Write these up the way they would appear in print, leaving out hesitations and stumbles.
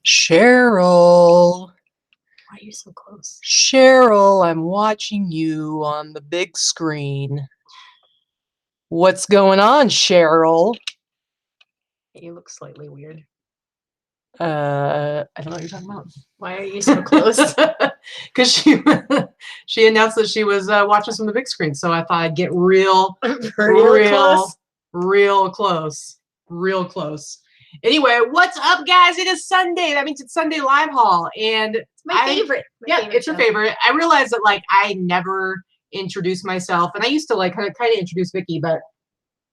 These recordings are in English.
Cheryl. Why are you so close? Cheryl, I'm watching you on the big screen. What's going on, Cheryl? You look slightly weird. I don't know what you're talking about. Why are you so close? Because she announced that she was watching us on the big screen, so I thought I'd get real close. Anyway, what's up, guys? It is Sunday. That means it's Sunday Live Haul, and it's my favorite. It's your favorite. I realized that I never introduced myself, and I used to kind of introduce Vicky, but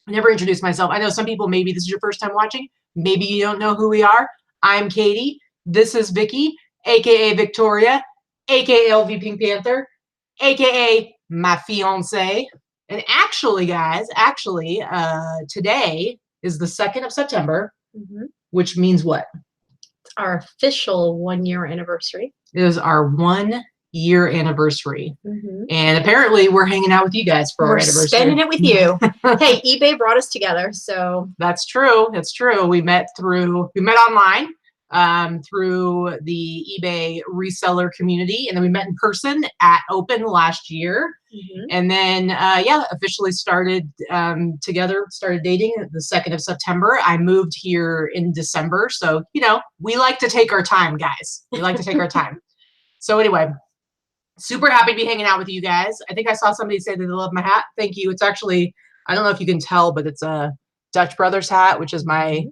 I never introduced myself. I know some people, maybe this is your first time watching. Maybe you don't know who we are. I'm Katie. This is Vicky, aka Victoria, aka LV Pink Panther, aka my fiance. And actually, guys, today is the 2nd of September, which means what? It's our official 1-year anniversary. It is our 1-year anniversary. And apparently we're hanging out with you guys for our anniversary. We're spending it with you. Hey, eBay brought us together, so. That's true. That's true. We met online through the eBay reseller community, and then we met in person at Open last year. And then, officially started together, started dating the 2nd of September. I moved here in December. So, we like to take our time, guys. We like to take our time. So anyway, super happy to be hanging out with you guys. I think I saw somebody say that they love my hat. Thank you. It's actually, I don't know if you can tell, but it's a Dutch Brothers hat, which is I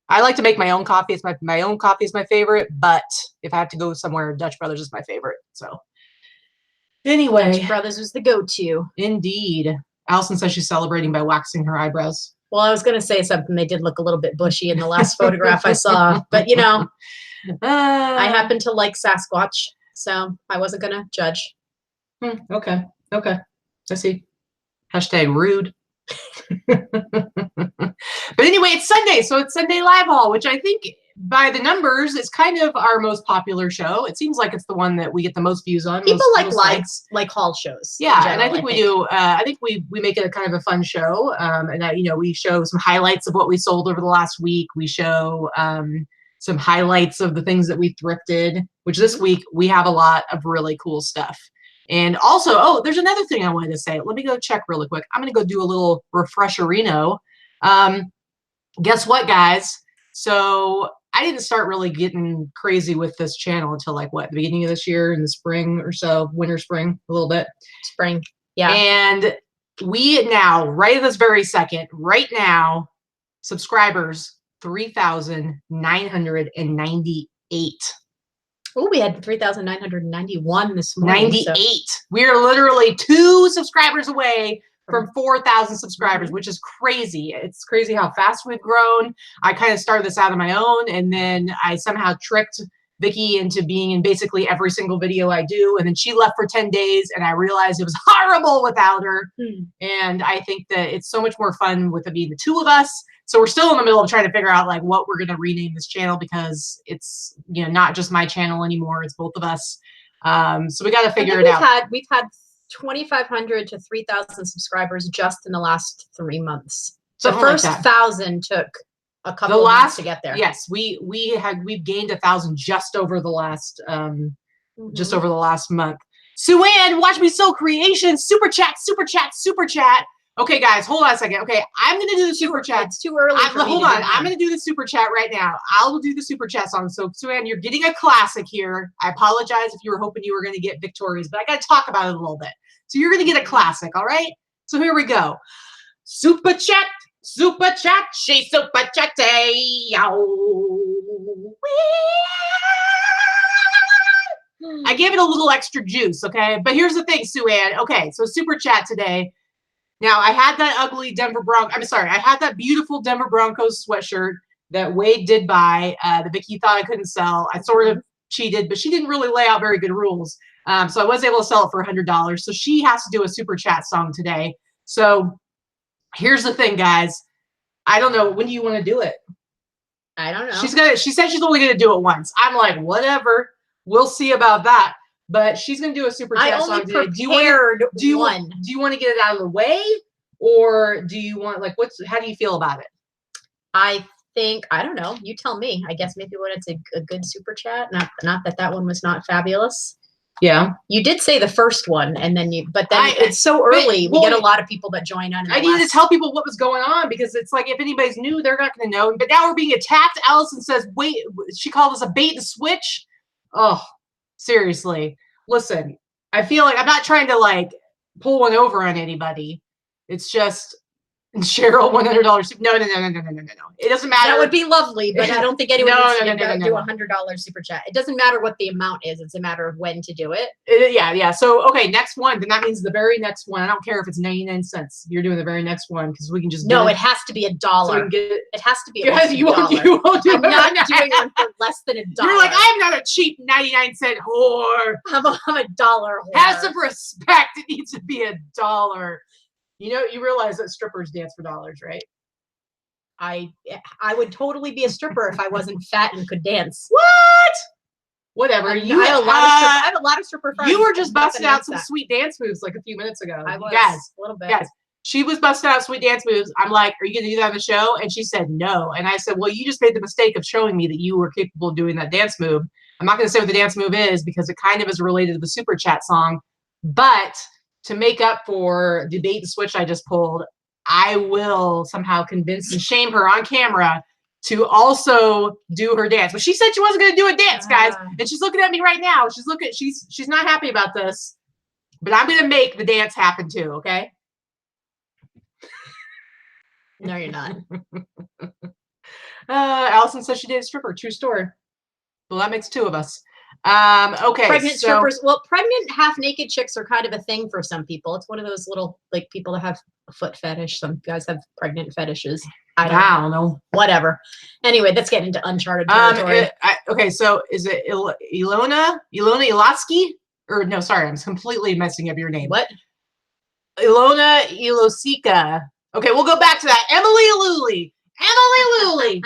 like to make my own coffee. It's my own coffee is my favorite, but if I have to go somewhere, Dutch Brothers is my favorite. So anyway, Dutch Brothers was the go-to. Indeed. Allison says she's celebrating by waxing her eyebrows. Well, I was going to say something. They did look a little bit bushy in the last photograph I saw, but I happen to like Sasquatch, so I wasn't going to judge. Okay. I see. Hashtag rude. But anyway, it's Sunday, so it's Sunday Live Haul, which I think by the numbers is kind of our most popular show. It seems like it's the one that we get the most views on. People like haul shows. Yeah, general, and I think we do. I think we make it a kind of a fun show, and that we show some highlights of what we sold over the last week. We show some highlights of the things that we thrifted. Which this week we have a lot of really cool stuff. And also, there's another thing I wanted to say. Let me go check really quick. I'm going to go do a little refresherino. Guess what, guys? So I didn't start really getting crazy with this channel until the beginning of this year, in the spring or so, winter, spring, a little bit. Spring, yeah. And we now, right at this very second, right now, subscribers, 3,998. Oh, we had 3,991 this morning. 98. So. We are literally 2 subscribers away from 4,000 subscribers, which is crazy. It's crazy how fast we've grown. I kind of started this out on my own, and then I somehow tricked Vicky into being in basically every single video I do. And then she left for 10 days, and I realized it was horrible without her. And I think that it's so much more fun with it being the 2 of us. So we're still in the middle of trying to figure out what we're going to rename this channel, because it's not just my channel anymore. It's both of us. So we got to figure it out. We've had 2,500 to 3,000 subscribers just in the last 3 months. The first 1,000 took a couple of months to get there. Yes, we've gained 1,000 just over the last month. Sue-Ann, watch me sew creation. Super chat. Okay, guys, hold on a second. Okay, I'm going to do the super chat. It's too early for me Hold on. I'm going to do the super chat right now. I'll do the super chat song. So, Sue-Ann, you're getting a classic here. I apologize if you were hoping you were going to get Victoria's, but I got to talk about it a little bit. So you're going to get a classic, all right? So here we go. Super chat, she super chatty. I gave it a little extra juice, okay? But here's the thing, Sue-Ann. Okay, so super chat today. Now, I had that ugly I had that beautiful Denver Broncos sweatshirt that Wade did buy, that Vicky thought I couldn't sell. I sort of cheated, but she didn't really lay out very good rules. So I was able to sell it for $100. So she has to do a super chat song today. So here's the thing, guys. I don't know. When do you want to do it? I don't know. She said she's only going to do it once. I'm like, whatever. We'll see about that. But she's going to do a super chat song today. Do you want to get it out of the way, or do you want how do you feel about it? I think, I don't know, you tell me. I guess maybe when it's a good super chat. Not that one was not fabulous. Yeah. You did say the first one, and then it's so early. We get a lot of people that join on. I needed to tell people what was going on because it's like if anybody's new, they're not going to know. But now we're being attacked. Allison says, wait, she called us a bait and switch. Oh, seriously. Listen, I feel like I'm not trying to like pull one over on anybody. It's just Cheryl, $100. No. It doesn't matter. That would be lovely, but I don't think anyone needs to do no. $100 super chat. It doesn't matter what the amount is. It's a matter of when to do it. Yeah. So, okay, next one. Then that means the very next one. I don't care if it's 99 cents. You're doing the very next one because we can just No, it has to be $1. So it has to be $1. You won't do I'm not doing one for less than $1. You're like, I'm not a cheap 99-cent whore. I'm a dollar whore. Have some respect. It needs to be $1. You know, you realize that strippers dance for dollars, right? I would totally be a stripper if I wasn't fat and could dance. What? Whatever. I have a lot of stripper friends. You were just busting out some sweet dance moves like a few minutes ago. I was, guys, a little bit. Guys, she was busting out sweet dance moves. I'm like, are you going to do that on the show? And she said no. And I said, well, you just made the mistake of showing me that you were capable of doing that dance move. I'm not going to say what the dance move is because it kind of is related to the super chat song, but to make up for the bait and switch I just pulled, I will somehow convince and shame her on camera to also do her dance. But she said she wasn't going to do a dance, guys. And she's looking at me right now. She's not happy about this. But I'm going to make the dance happen too, okay? No, you're not. Allison says she did a stripper. True story. Well, that makes two of us. Okay. Pregnant strippers. Well, pregnant half-naked chicks are kind of a thing for some people. It's one of those little like people that have a foot fetish. Some guys have pregnant fetishes. I don't know. Whatever. Anyway, let's get into uncharted territory. Okay, so is it Ilona Ilotsky? Or no, sorry, I'm completely messing up your name. What? Ilona Ilosika. Okay, we'll go back to that. Emily Luli.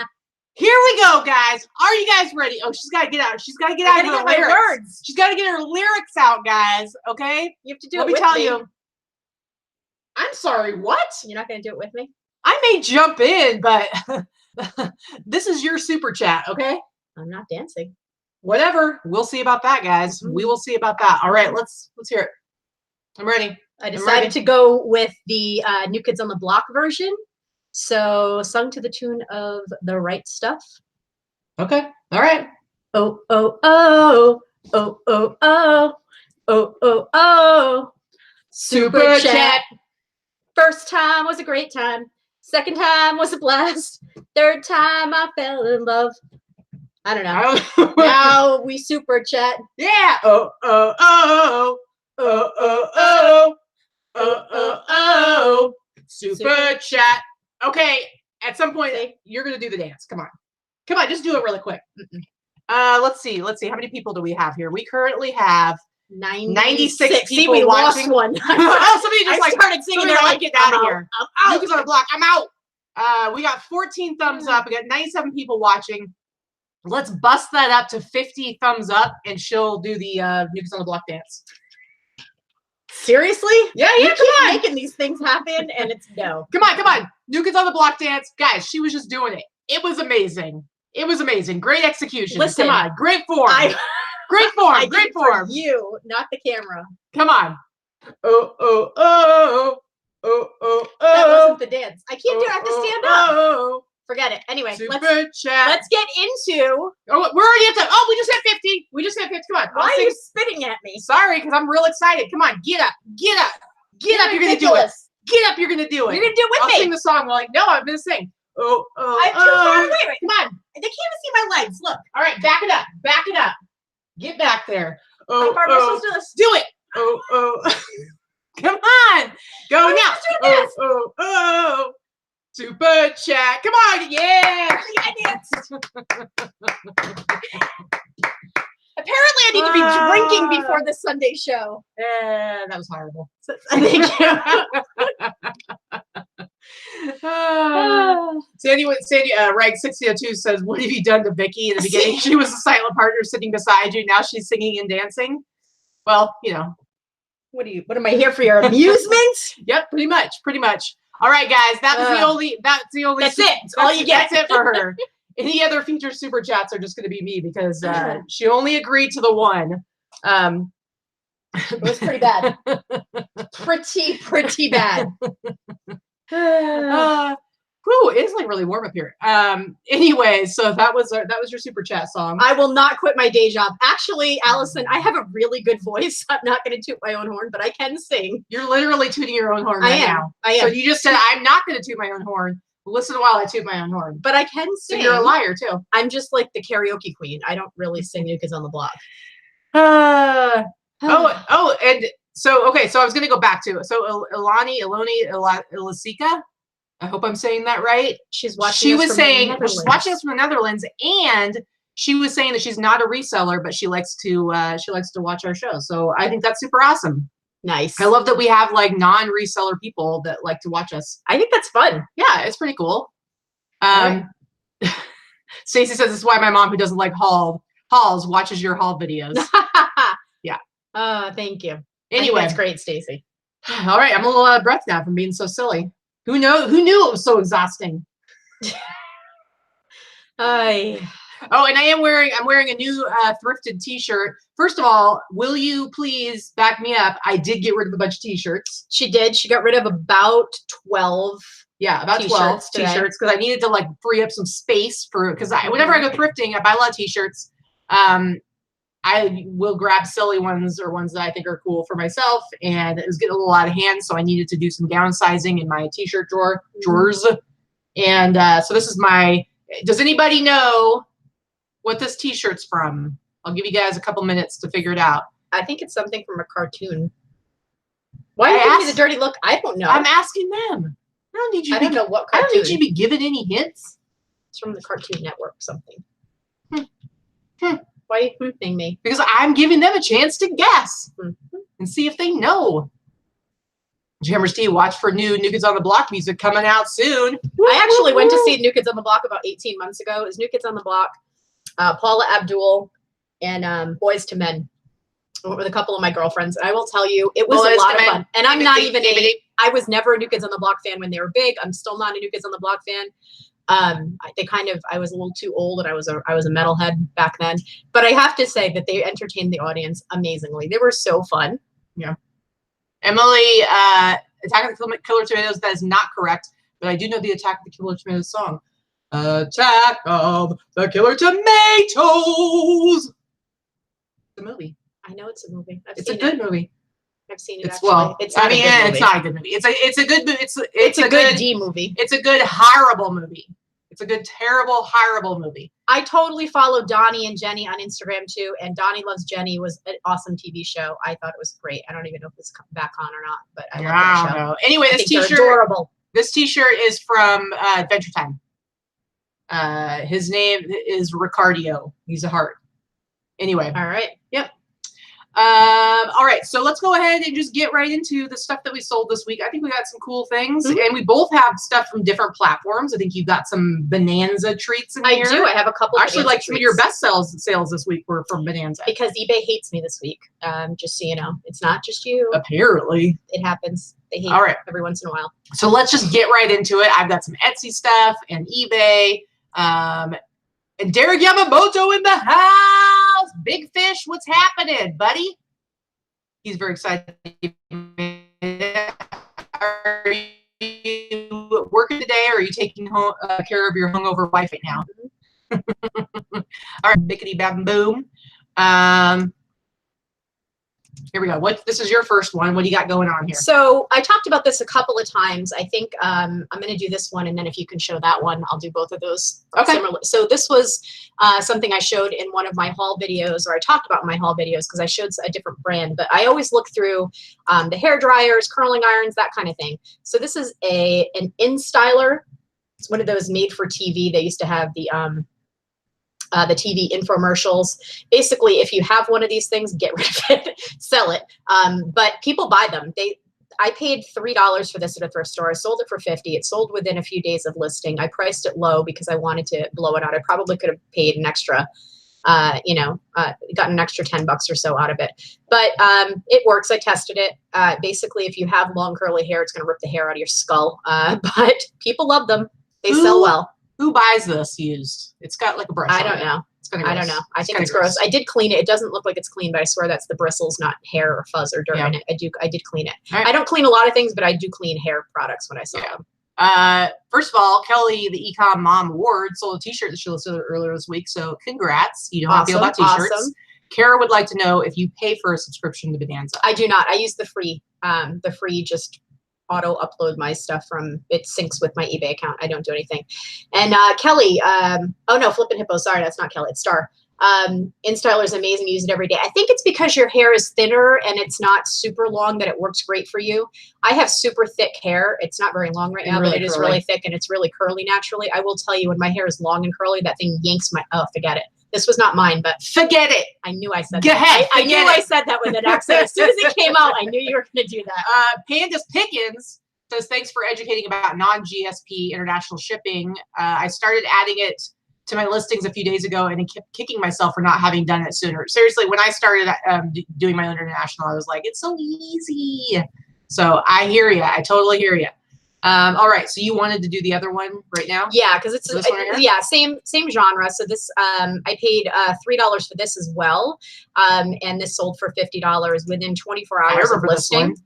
Here we go, guys. Are you guys ready? Oh, she's got to get out. She's got to get out her lyrics. Words. She's got to get her lyrics out, guys. Okay? You have to do it with me. Let me tell you. I'm sorry, what? You're not going to do it with me? I may jump in, but this is your super chat, okay? I'm not dancing. Whatever. We'll see about that, guys. We will see about that. All right, let's hear it. I'm ready. I decided to go with the New Kids on the Block version. So sung to the tune of The Right Stuff. Okay. All right. Oh, oh, oh, oh, oh, oh, oh, oh, oh. Super chat. First time was a great time. Second time was a blast. Third time I fell in love. I don't know. Now we super chat. Yeah. Oh, oh, oh, oh, oh, oh, oh, oh, oh. Super chat. Okay, at some point you're gonna do the dance. Come on, just do it really quick. Let's see. How many people do we have here? We currently have 96 people we watching. Lost one. Oh, somebody just started singing. They're like, get out of here. I'm out. On the block. I'm out. We got 14 thumbs up. We got 97 people watching. Let's bust that up to 50 thumbs up, and she'll do the New Kids on the Block dance. Seriously? Yeah, you come on. Making these things happen, and it's no. Come on. New Kids on the Block dance. Guys, she was just doing it. It was amazing. Great execution. Listen, come on. Great form. Great form. Great form. For you, not the camera. Come on. Oh, oh, oh. Oh, oh, oh. That wasn't the dance. I can't do it. I have to stand up. Oh. Forget it. Anyway, let's get into. Oh, we're already at the. Oh, we just hit 50. Come on. Why are you spitting at me? Sorry, because I'm real excited. Come on, get up. You're gonna do it. Get up. You're gonna do it. You're gonna do it with me. I'll sing the song. We're like, no, I'm gonna sing. Oh, oh, I'm too far away. Wait. Come on. They can't even see my legs. Look. All right, back it up. Get back there. Oh, how far am I supposed to do this? Do it. Oh, oh. Come on. Go now. Oh. Super chat. Come on. Yeah. I danced. Apparently, I need to be drinking before this Sunday show. That was horrible. Thank you. Sandy, Rag 602 says, "What have you done to Vicky in the beginning? She was a silent partner sitting beside you. Now she's singing and dancing." Well, you know. What am I here for? Your amusement? Yep, pretty much. All right, guys, that's the only. That's it. That's all you get. That's it for her. Any other future super chats are just going to be me because she only agreed to the one. It was pretty bad. pretty bad. Whew, it is like really warm up here. Anyway, so that was your super chat song. I will not quit my day job. Actually, Allison, I have a really good voice. I'm not going to toot my own horn, but I can sing. You're literally tooting your own horn right now. I am. So you just said I'm not going to toot my own horn. Listen while I toot my own horn. But I can sing. So you're a liar too. I'm just like the karaoke queen. I don't really sing New Kids on the Block. And so okay, so I was going to go back to it. So Iloni Ilasika. I hope I'm saying that right. She's watching. She's watching us from the Netherlands, and she was saying that she's not a reseller, but she likes to watch our show. So I think that's super awesome. Nice. I love that we have like non-reseller people that like to watch us. I think that's fun. Yeah, it's pretty cool. Stacey says this is why my mom, who doesn't like hauls, watches your haul videos. Yeah. Thank you. Anyway, that's great, Stacey. All right, I'm a little out of breath now from being so silly. Who knew it was so exhausting? And I'm wearing a new thrifted t-shirt. First of all, will you please back me up? I did get rid of a bunch of t-shirts. She did. She got rid of about 12. Yeah, about 12 t-shirts because I needed to like free up some space because whenever I go thrifting, I buy a lot of t-shirts. I will grab silly ones or ones that I think are cool for myself, and it was getting a little out of hand, so I needed to do some downsizing in my t-shirt drawers. And so this is my. Does anybody know what this t-shirt's from? I'll give you guys a couple minutes to figure it out. I think it's something from a cartoon. Why are you giving me the dirty look? I don't know. I'm asking them. I don't know what cartoon. I don't need you to be given any hints. It's from the Cartoon Network something. Why are you hooping me? Because I'm giving them a chance to guess and see if they know. Jammers T, watch for new Kids on the Block music coming out soon. I actually went to see New Kids on the Block about 18 months ago. It was New Kids on the Block, Paula Abdul, and Boys to Men. I went with a couple of my girlfriends. And I will tell you, it was a lot of fun. And I'm not even I was never a New Kids on the Block fan when they were big. I'm still not a New Kids on the Block fan. I was a little too old, and I was a metalhead back then. But I have to say that they entertained the audience amazingly. They were so fun. Yeah. Emily, Attack of the Killer Tomatoes, that is not correct, but I do know the Attack of the Killer Tomatoes song. Attack of the Killer Tomatoes. The movie. I know it's a movie. It's a good movie. I've seen it. It's not a good movie. It's a good movie. It's a good D movie. It's a good horrible movie. It's a good terrible horrible movie. I totally follow Donnie and Jenny on Instagram too, and Donnie Loves Jenny was an awesome TV show. I thought it was great. I don't even know if it's back on or not, but I love that show. Anyway, this t-shirt adorable. This t-shirt is from Adventure Time. His name is Ricardio. He's a heart. Anyway. All right. Yep. All right, so let's go ahead and just get right into the stuff that we sold this week. I think we got some cool things, and we both have stuff from different platforms. I think you've got some Bonanza treats in here. I do. I have a couple. Actually, like some of your best sales this week were from Bonanza. Because eBay hates me this week. Just so you know, it's not just you. Apparently, it happens. They hate every once in a while. So let's just get right into it. I've got some Etsy stuff and eBay. And Derek Yamamoto in the house. Big Fish, what's happening, buddy? He's very excited. Are you working today, or are you taking care of your hungover wife right now? All right, bickety bam boom. Here we go. This is your first one. What do you got going on here? So I talked about this a couple of times. I think I'm going to do this one, and then if you can show that one, I'll do both of those. Okay. Similarly. So this was something I showed in one of my haul videos, or I talked about in my haul videos because I showed a different brand. But I always look through the hair dryers, curling irons, that kind of thing. So this is an InStyler. It's one of those made for TV. They used to have the TV infomercials. Basically, if you have one of these things, get rid of it, sell it. But people buy them. I paid $3 for this at a thrift store. I sold it for $50. It sold within a few days of listing. I priced it low because I wanted to blow it out. I probably could have paid an extra Gotten an extra $10 or so out of it. But it works. I tested it. Basically, if you have long curly hair, it's going to rip the hair out of your skull. But people love them. They sell well. Who buys this used? It's got like a brush. I don't know. It's kind of gross. I don't know. I think it's gross. I did clean it. It doesn't look like it's clean, but I swear that's the bristles, not hair or fuzz or dirt in it. I did clean it. Right. I don't clean a lot of things, but I do clean hair products when I sell them. First of all, Kelly, the Ecom Mom Award, sold a t-shirt that she listed earlier this week. So congrats. You know how I feel about t-shirts. Awesome. Kara would like to know if you pay for a subscription to Bonanza. I do not. I use the free just auto upload my stuff from, it syncs with my eBay account. I don't do anything. And Kelly, oh no, Flippin' Hippo. Sorry, that's not Kelly. It's Star. InStyler is amazing. Use it every day. I think it's because your hair is thinner and it's not super long that it works great for you. I have super thick hair. It's not very long right now, but it is really thick and it's really curly naturally. I will tell you, when my hair is long and curly, that thing yanks my, oh, forget it. This was not mine, but forget it. I knew I said that. Go ahead. I knew I said that with an accent. As soon as it came out, I knew you were going to do that. Pandas Pickens says, thanks for educating about non-GSP international shipping. I started adding it to my listings a few days ago and I kept kicking myself for not having done it sooner. Seriously, when I started doing my international, I was like, it's so easy. So I hear you. I totally hear you. All right. So you wanted to do the other one right now? Yeah, because it's same genre. So this I paid $3 for this as well, and this sold for $50 within 24 hours of listing.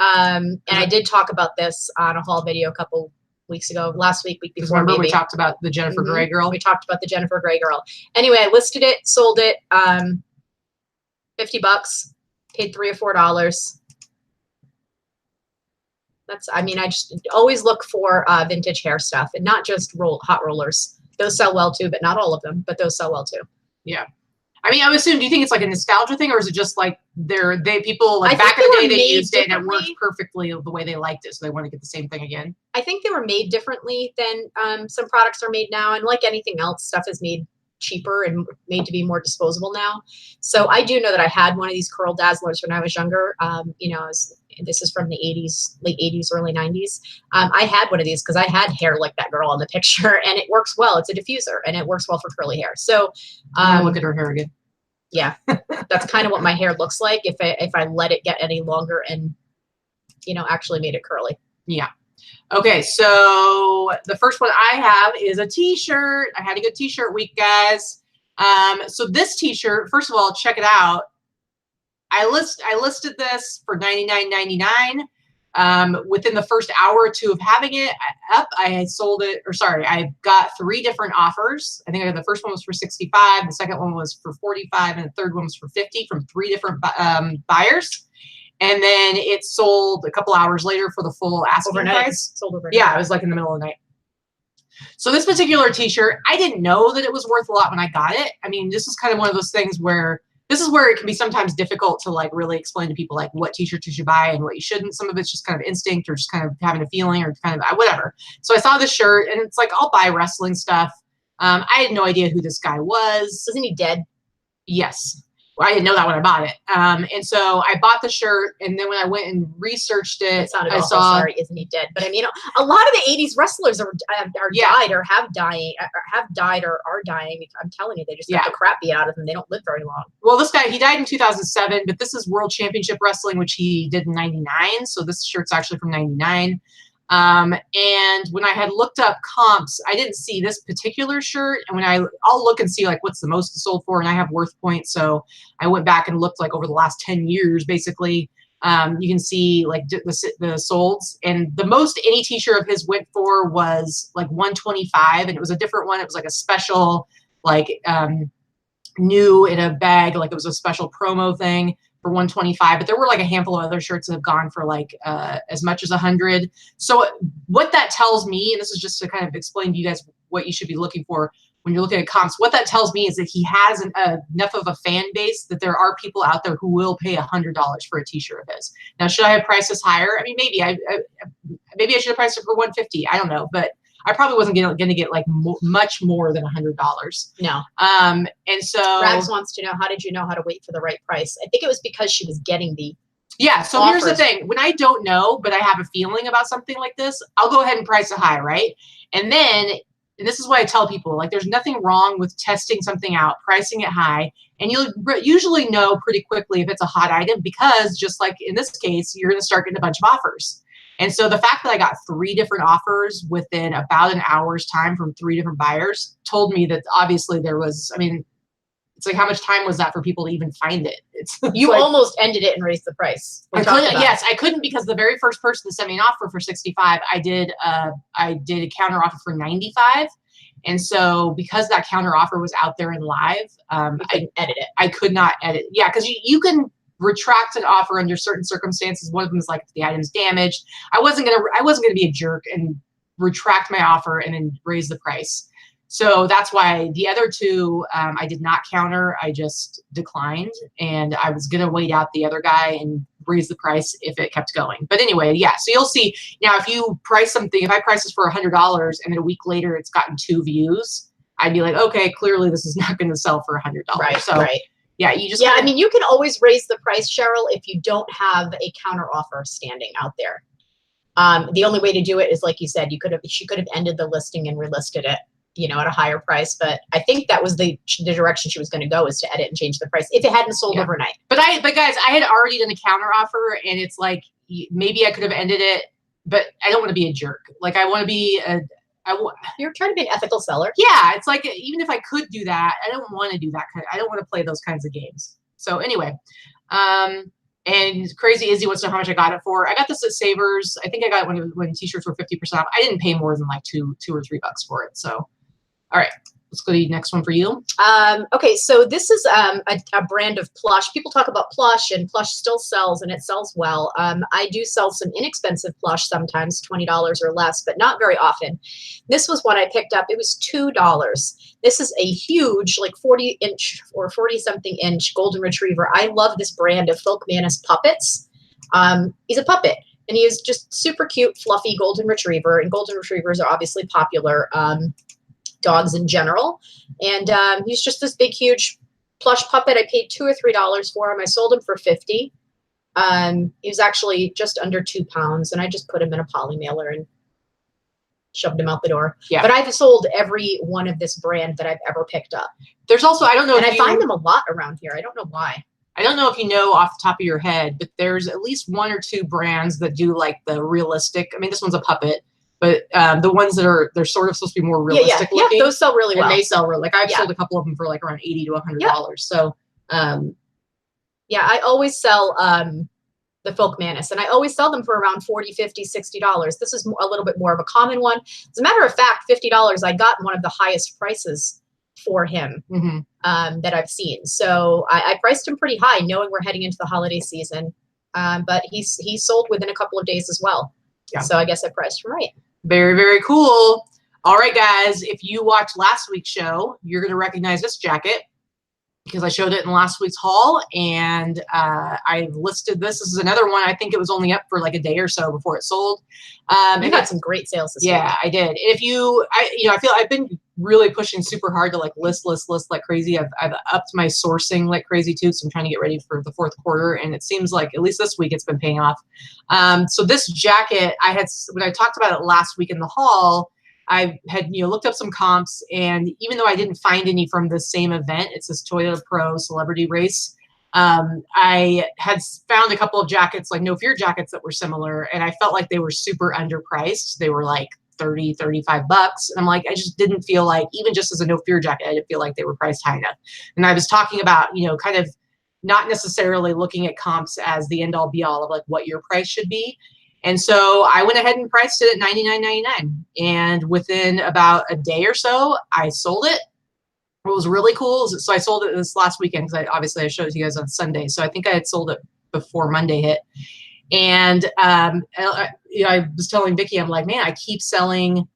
And I did talk about this on a haul video a couple weeks ago, last week before. Remember maybe. We talked about the Jennifer Grey girl. We talked about the Jennifer Grey girl. Anyway, I listed it, sold it, $50, paid $3 or $4. I just always look for vintage hair stuff and not just hot rollers. Those sell well too, but not all of them, but those sell well too. Yeah. I mean, I would assume, do you think it's like a nostalgia thing, or is it just like people like back in the day they used it and it worked perfectly the way they liked it, so they want to get the same thing again? I think they were made differently than some products are made now. And like anything else, stuff is made cheaper and made to be more disposable now. So I do know that I had one of these curl dazzlers when I was younger. This is from the 80s, late 80s, early 90s. I had one of these because I had hair like that girl in the picture, and it works well. It's a diffuser and it works well for curly hair. So look at her hair again. Yeah, that's kind of what my hair looks like if I let it get any longer and actually made it curly. Yeah. Okay, so the first one I have is a t-shirt. I had a good t-shirt week, guys. So this t-shirt, first of all, check it out. I listed this for $99.99. Within the first hour or two of having it up, I sold it, I got 3 different offers. I think the first one was for $65, the second one was for $45, and the third one was for $50 from 3 different buyers. And then it sold a couple hours later for the full asking price. Sold overnight. Yeah, it was like in the middle of the night. So this particular t-shirt, I didn't know that it was worth a lot when I got it. I mean, this is kind of one of those things where this is where it can be sometimes difficult to like really explain to people like what t-shirts you should buy and what you shouldn't. Some of it's just kind of instinct or just kind of having a feeling or kind of whatever. So I saw the shirt and it's like, I'll buy wrestling stuff. I had no idea who this guy was. Isn't he dead? Yes. I didn't know that when I bought it. And so I bought the shirt, and then when I went and researched it, I saw, sorry, isn't he dead? But I mean, a lot of the 80s wrestlers are died or have died or are dying. I'm telling you, they just get the crap beat out of them. They don't live very long. Well, this guy, he died in 2007, but this is World Championship Wrestling, which he did in 99. So this shirt's actually from 99. And when I had looked up comps, I didn't see this particular shirt. And I'll look and see like what's the most sold for, and I have worth points. So I went back and looked like over the last 10 years, basically. You can see like the solds, and the most any t-shirt of his went for was like 125, and it was a different one. It was like a special, like new in a bag, like it was a special promo thing for 125, but there were like a handful of other shirts that have gone for like as much as 100. So what that tells me, and this is just to kind of explain to you guys what you should be looking for when you're looking at comps, what that tells me is that he has enough of a fan base that there are people out there who will pay $100 for a t-shirt of his. Now, should I have priced this higher? I mean, maybe I should have priced it for 150. I don't know, but I probably wasn't going to get like much more than $100. No. And so Rags wants to know, how did you know how to wait for the right price? I think it was because she was getting the so offers. Here's the thing. When I don't know, but I have a feeling about something like this, I'll go ahead and price it high, right? And then and this is why I tell people, like, there's nothing wrong with testing something out, pricing it high, and you'll usually know pretty quickly if it's a hot item, because just like in this case, you're going to start getting a bunch of offers. And so the fact that I got 3 different offers within about an hour's time from 3 different buyers told me that obviously there was, I mean, it's like, how much time was that for people to even find it? It's You like, almost ended it and raised the price. I couldn't, yes, I couldn't, because the very first person to send me an offer for 65, I did a counter offer for 95. And so because that counter offer was out there and live, I edit it. I could not edit. Yeah, because you can retract an offer under certain circumstances. One of them is like if the item's damaged. I wasn't gonna be a jerk and retract my offer and then raise the price. So that's why the other 2, I did not counter. I just declined, and I was going to wait out the other guy and raise the price if it kept going. But anyway, yeah, so you'll see. Now, if you price something, if I price this for $100 and then a week later it's gotten 2 views, I'd be like, okay, clearly this is not going to sell for $100. Right, so, right. Yeah, you just. Yeah, I mean, you can always raise the price, Cheryl, if you don't have a counter offer standing out there. The only way to do it is, like you said, she could have ended the listing and relisted it, you know, at a higher price. But I think that was the direction she was going to go, is to edit and change the price if it hadn't sold overnight. But guys, I had already done a counter offer, and it's like, maybe I could have ended it, but I don't want to be a jerk. Like, I want to be You're trying to be an ethical seller. Yeah, it's like, even if I could do that, I don't want to do that. I don't want to play those kinds of games. So anyway, and Crazy Izzy wants to know how much I got it for. I got this at Savers. I think I got it when t-shirts were 50% off. I didn't pay more than like $2 or $3 for it. So, all right, let's go to the next one for you. Okay, so this is a brand of plush. People talk about plush, and plush still sells, and it sells well. I do sell some inexpensive plush sometimes, $20 or less, but not very often. This was one I picked up. It was $2. This is a huge, like 40-inch or 40-something inch golden retriever. I love this brand of Folk Manus puppets. He's a puppet, and he is just super cute, fluffy golden retriever, and golden retrievers are obviously popular. Dogs in general, and he's just this big, huge plush puppet. I paid $2 or $3 for him. I sold him for $50. He was actually just under 2 pounds, and I just put him in a poly mailer and shoved him out the door. Yeah. But I've sold every one of this brand that I've ever picked up. There's also, I don't know, and I find them a lot around here. I don't know why. I don't know if you know off the top of your head, but there's at least 1 or 2 brands that do like the realistic. I mean, this one's a puppet. But the ones that they're sort of supposed to be more realistic looking. Yeah, those sell really well. And they sell really, like, I've sold a couple of them for like around $80 to $100. So, yeah, I always sell the Folk Manus, and I always sell them for around $40, $50, $60. This is a little bit more of a common one. As a matter of fact, $50, I got one of the highest prices for him that I've seen. So I priced him pretty high, knowing we're heading into the holiday season. But he sold within a couple of days as well. Yeah. So I guess I priced him right. Very, very cool. All right, guys, if you watched last week's show, you're going to recognize this jacket because I showed it in last week's haul, and I listed this. This is another one. I think it was only up for like a day or so before it sold. You got some great sales this week. Yeah, I did. If I feel I've been really pushing super hard to like list like crazy. I've upped my sourcing like crazy too, so I'm trying to get ready for the 4th quarter, and it seems like at least this week it's been paying off. So this jacket, when I talked about it last week in the haul, I had looked up some comps, and even though I didn't find any from the same event, it's this Toyota Pro Celebrity Race. I had found a couple of jackets, like No Fear jackets, that were similar, and I felt like they were super underpriced. They were like $30, $35. And I'm like, I just didn't feel like, even just as a No Fear jacket, I didn't feel like they were priced high enough. And I was talking about, kind of not necessarily looking at comps as the end all be all of like what your price should be. And so I went ahead and priced it at $99.99. And within about a day or so, I sold it. What was really cool is, so I sold it this last weekend because I showed it to you guys on Sunday. So I think I had sold it before Monday hit. And I was telling Vicki, I'm like, man, I keep selling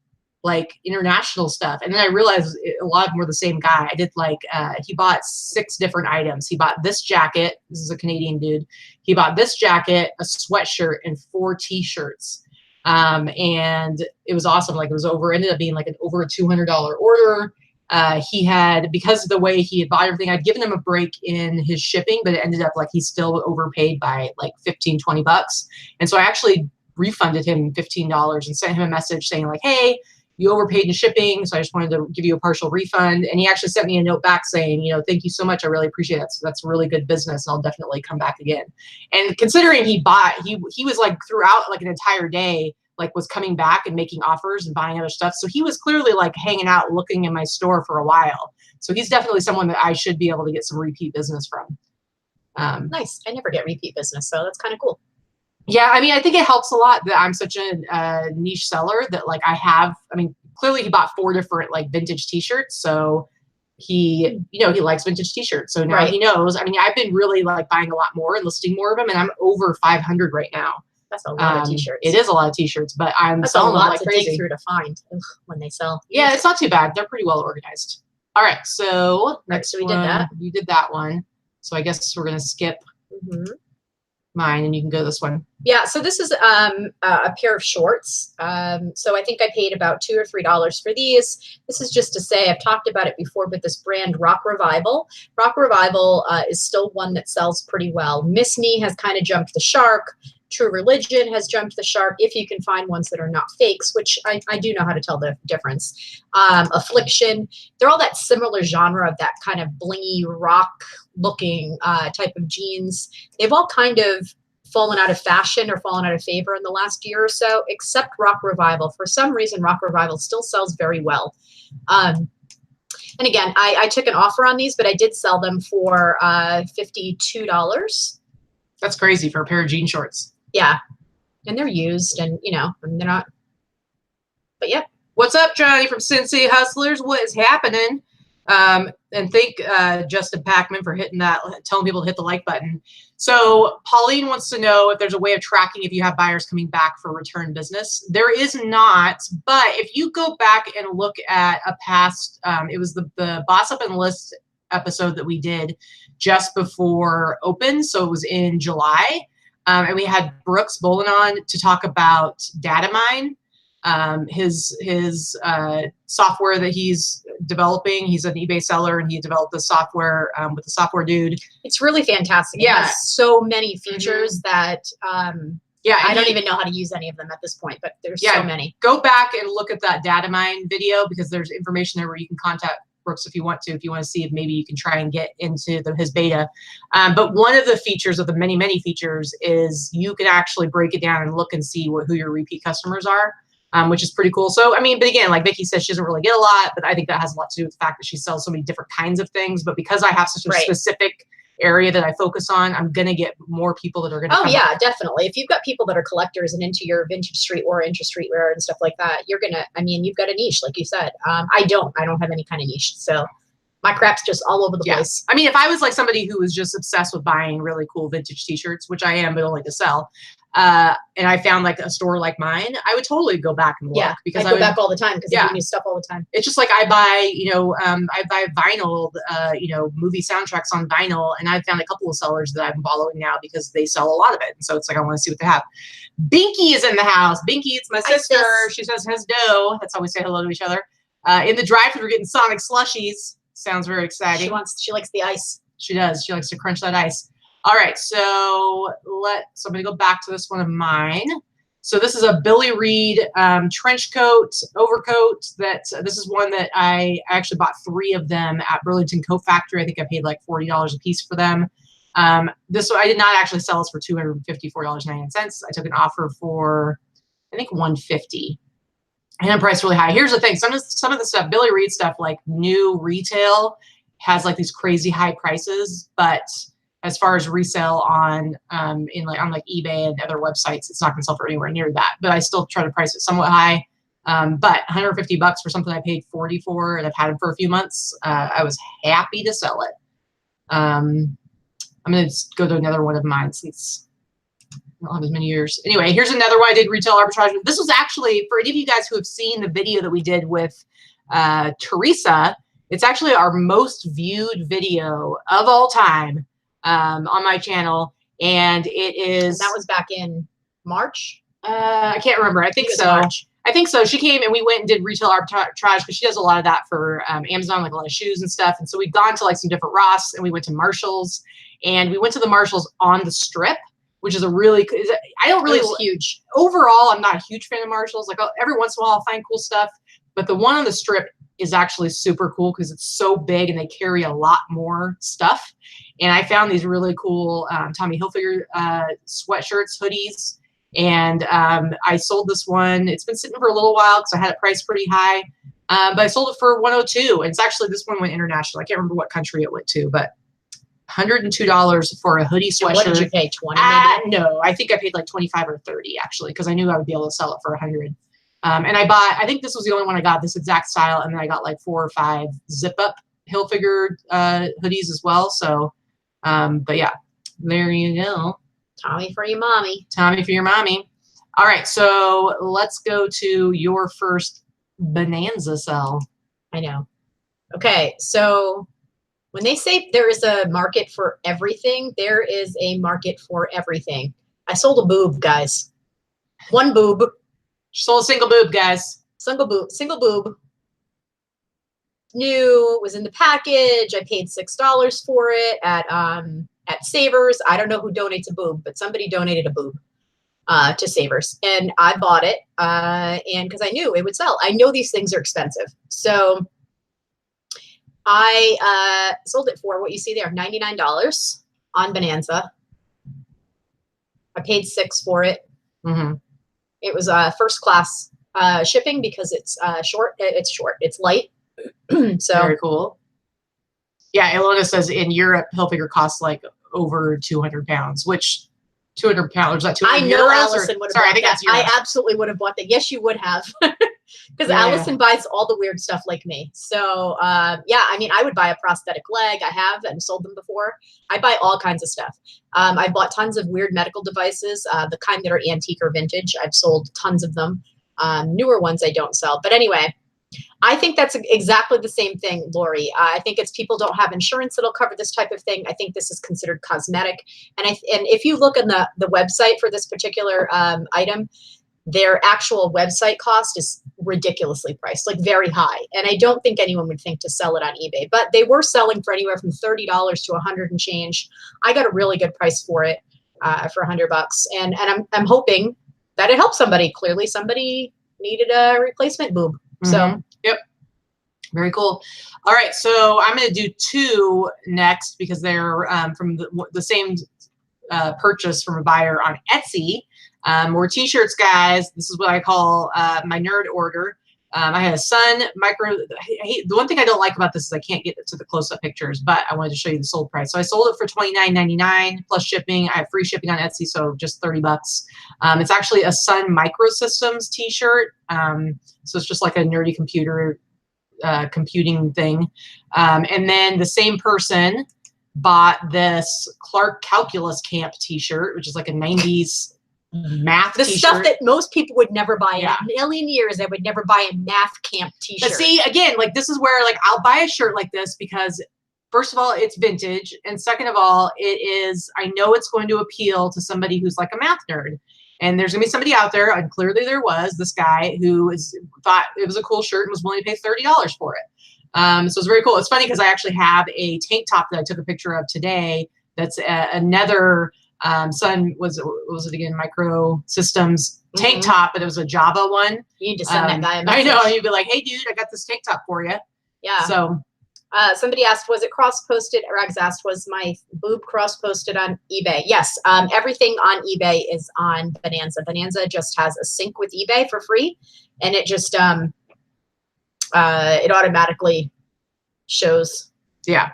like international stuff. And then I realized a lot of them were the same guy. I did like, he bought 6 different items. He bought this jacket. This is a Canadian dude. He bought this jacket, a sweatshirt, and 4 t-shirts. And it was awesome. Like ended up being like over a $200 order. He had, because of the way he had bought everything, I'd given him a break in his shipping, but it ended up like he still overpaid by like $15, $20. And so I actually refunded him $15 and sent him a message saying like, hey, you overpaid in shipping, so I just wanted to give you a partial refund. And he actually sent me a note back saying, you know, thank you so much. I really appreciate it. So that's really good business, and I'll definitely come back again. And considering he was like throughout like an entire day, like was coming back and making offers and buying other stuff. So he was clearly like hanging out, looking in my store for a while. So he's definitely someone that I should be able to get some repeat business from. Nice. I never get repeat business, so that's kind of cool. Yeah, I mean, I think it helps a lot that I'm such a niche seller that like I mean, clearly he bought 4 different like vintage t-shirts. So he, you know, he likes vintage t-shirts. So now he knows. I mean, I've been really like buying a lot more and listing more of them, and I'm over 500 right now. That's a lot of t-shirts. It is a lot of t-shirts, but I'm That's selling a lot like to crazy. dig through to find when they sell. Yeah, it's not too bad. They're pretty well organized. All right, so next so we did that. You did that one. So I guess we're gonna skip mine, and you can go this one. Yeah, so this is a pair of shorts. So I think I paid about $2 or $3 for these. This is just to say, I've talked about it before, but this brand Rock Revival. Rock Revival is still one that sells pretty well. Miss Me has kind of jumped the shark. True Religion has jumped the shark, if you can find ones that are not fakes, which I do know how to tell the difference. Affliction, they're all that similar genre of that kind of blingy rock looking type of jeans. They've all kind of fallen out of fashion or fallen out of favor in the last year or so, except Rock Revival. For some reason, Rock Revival still sells very well. And again, I took an offer on these, but I did sell them for $52. That's crazy for a pair of jean shorts. Yeah. And they're used, and, you know, they're not, but yeah. What's up, Johnny from Sin City Hustlers? What is happening? And thank Justin Packman for hitting that, telling people to hit the like button. So Pauline wants to know if there's a way of tracking if you have buyers coming back for return business. There is not, but if you go back and look at a past, it was the Boss Up and List episode that we did just before open. So it was in July. And we had Brooks Bolin on to talk about Datamine, his software that he's developing. He's an eBay seller, and he developed the software with the software dude. It's really fantastic. Yeah. It has so many features that yeah, I don't even know how to use any of them at this point, but there's so many. Go back and look at that Datamine video, because there's information there where you can contact Brooks if you want to see if maybe you can try and get into his beta. But one of the features of the many, many features is you can actually break it down and look and see who your repeat customers are, which is pretty cool. So, I mean, but again, like Vicky says, she doesn't really get a lot, but I think that has a lot to do with the fact that she sells so many different kinds of things. But because I have such a specific area that I focus on, I'm going to get more people that are going to come up. Definitely. If you've got people that are collectors and into your vintage streetwear, into streetwear and stuff like that, you're going to, I mean, you've got a niche, like you said. I don't have any kind of niche. So my crap's just all over the place. I mean, if I was like somebody who was just obsessed with buying really cool vintage t-shirts, which I am, but only to sell, and I found like a store like mine, I would totally go back and look, because I go back all the time, because they give me stuff all the time. It's just like I buy, I buy vinyl, movie soundtracks on vinyl, and I've found a couple of sellers that I'm following now because they sell a lot of it. And so it's like, I want to see what they have. Binky is in the house. Binky, it's my sister. She says, "Has dough." That's how we say hello to each other. In the drive-thru, we're getting Sonic slushies. Sounds very exciting. She likes the ice. She does. She likes to crunch that ice. All right, so I'm going to go back to this one of mine. So this is a Billy Reed trench coat, overcoat. This is one that I actually bought 3 of them at Burlington Coat Factory. I think I paid like $40 a piece for them. This one, I did not actually sell this for $254.99. I took an offer for, I think, $150. And I'm priced really high. Here's the thing: some of the stuff, Billy Reed stuff, like new retail, has like these crazy high prices, but as far as resale on eBay and other websites, it's not going to sell for anywhere near that. But I still try to price it somewhat high. But $150 for something I paid $40 for, and I've had it for a few months. I was happy to sell it. I'm going to go to another one of mine since I don't have as many years. Anyway, here's another one I did retail arbitrage. This was actually, for any of you guys who have seen the video that we did with Teresa, it's actually our most viewed video of all time on my channel. And it is... That was back in March? I can't remember. I think so. March. I think so. She came and we went and did retail arbitrage because she does a lot of that for Amazon, like a lot of shoes and stuff. And so we'd gone to like some different Ross, and we went to Marshall's, and we went to the Marshall's on the Strip, which is a really, I don't really, huge. Overall, I'm not a huge fan of Marshall's. Like every once in a while I'll find cool stuff, but the one on the strip is actually super cool because it's so big and they carry a lot more stuff. And I found these really cool Tommy Hilfiger sweatshirts, hoodies, and I sold this one. It's been sitting for a little while because I had it priced pretty high, but I sold it for $102. And it's actually, this one went international. I can't remember what country it went to, but $102 for a hoodie sweatshirt. What did you pay? 20? No, I think I paid like 25 or 30 actually, because I knew I would be able to sell it for 100. And I bought, I think this was the only one I got this exact style, and then I got like 4 or 5 zip up Hilfiger hoodies as well. So, but yeah, there you go. Tommy for your mommy. Tommy for your mommy. All right, so let's go to your first bonanza sell. I know. Okay, so when they say there is a market for everything, there is a market for everything. I sold a boob, guys. One boob. Sold a single boob, guys. Single boob. New, was in the package. I paid $6 for it at Savers. I don't know who donates a boob, but somebody donated a boob to Savers, and I bought it. And because I knew it would sell. I know these things are expensive, so I sold it for what you see there, $99 on Bonanza. I paid $6 for it. Mm-hmm. It was first class shipping because it's short. It's light. So very cool. Yeah, Ilona says in Europe, Hilfiger costs like over 200 pounds, which 200 pounds, is that 200 I know euros? Allison would have bought that. I absolutely would have bought that. Yes, you would have. Because Allison buys all the weird stuff like me. So, yeah, I mean, I would buy a prosthetic leg. I have and sold them before. I buy all kinds of stuff. I bought tons of weird medical devices, the kind that are antique or vintage. I've sold tons of them. Newer ones I don't sell. But anyway, I think that's exactly the same thing, Lori. I think it's people don't have insurance that'll cover this type of thing. I think this is considered cosmetic. And if you look on the website for this particular item, their actual website cost is ridiculously priced, like very high. And I don't think anyone would think to sell it on eBay, but they were selling for anywhere from $30 to $100 and change. I got a really good price for it for $100. And I'm hoping that it helps somebody. Clearly somebody needed a replacement boob. Mm-hmm. So, yep. Very cool. All right. So I'm going to do 2 next because they're from the same purchase from a buyer on Etsy. More t-shirts, guys. This is what I call my nerd order. I had a Sun micro. The one thing I don't like about this is I can't get to the close-up pictures, but I wanted to show you the sold price. So I sold it for $29.99 plus shipping. I have free shipping on Etsy, so just $30. It's actually a Sun Microsystems t-shirt. So it's just like a nerdy computer computing thing. And then the same person bought this Clark Calculus Camp t-shirt, which is like a 90s math the t-shirt. stuff that most people would never buy in a million years. I would never buy a math camp t-shirt. But see, again, like this is where like I'll buy a shirt like this because first of all, it's vintage. And second of all, I know it's going to appeal to somebody who's like a math nerd. And there's gonna be somebody out there, and clearly there was this guy who thought it was a cool shirt and was willing to pay $30 for it. So it's very cool. It's funny because I actually have a tank top that I took a picture of today. That's another Sun was it again Microsystems tank top, but it was a Java one. You need to send that guy a message. I know. You'd be like, hey dude, I got this tank top for you. Yeah. So somebody asked, was it cross-posted? Rags asked, was my boob cross-posted on eBay? Yes. Everything on eBay is on Bonanza. Bonanza just has a sync with eBay for free, and it just it automatically shows. Yeah.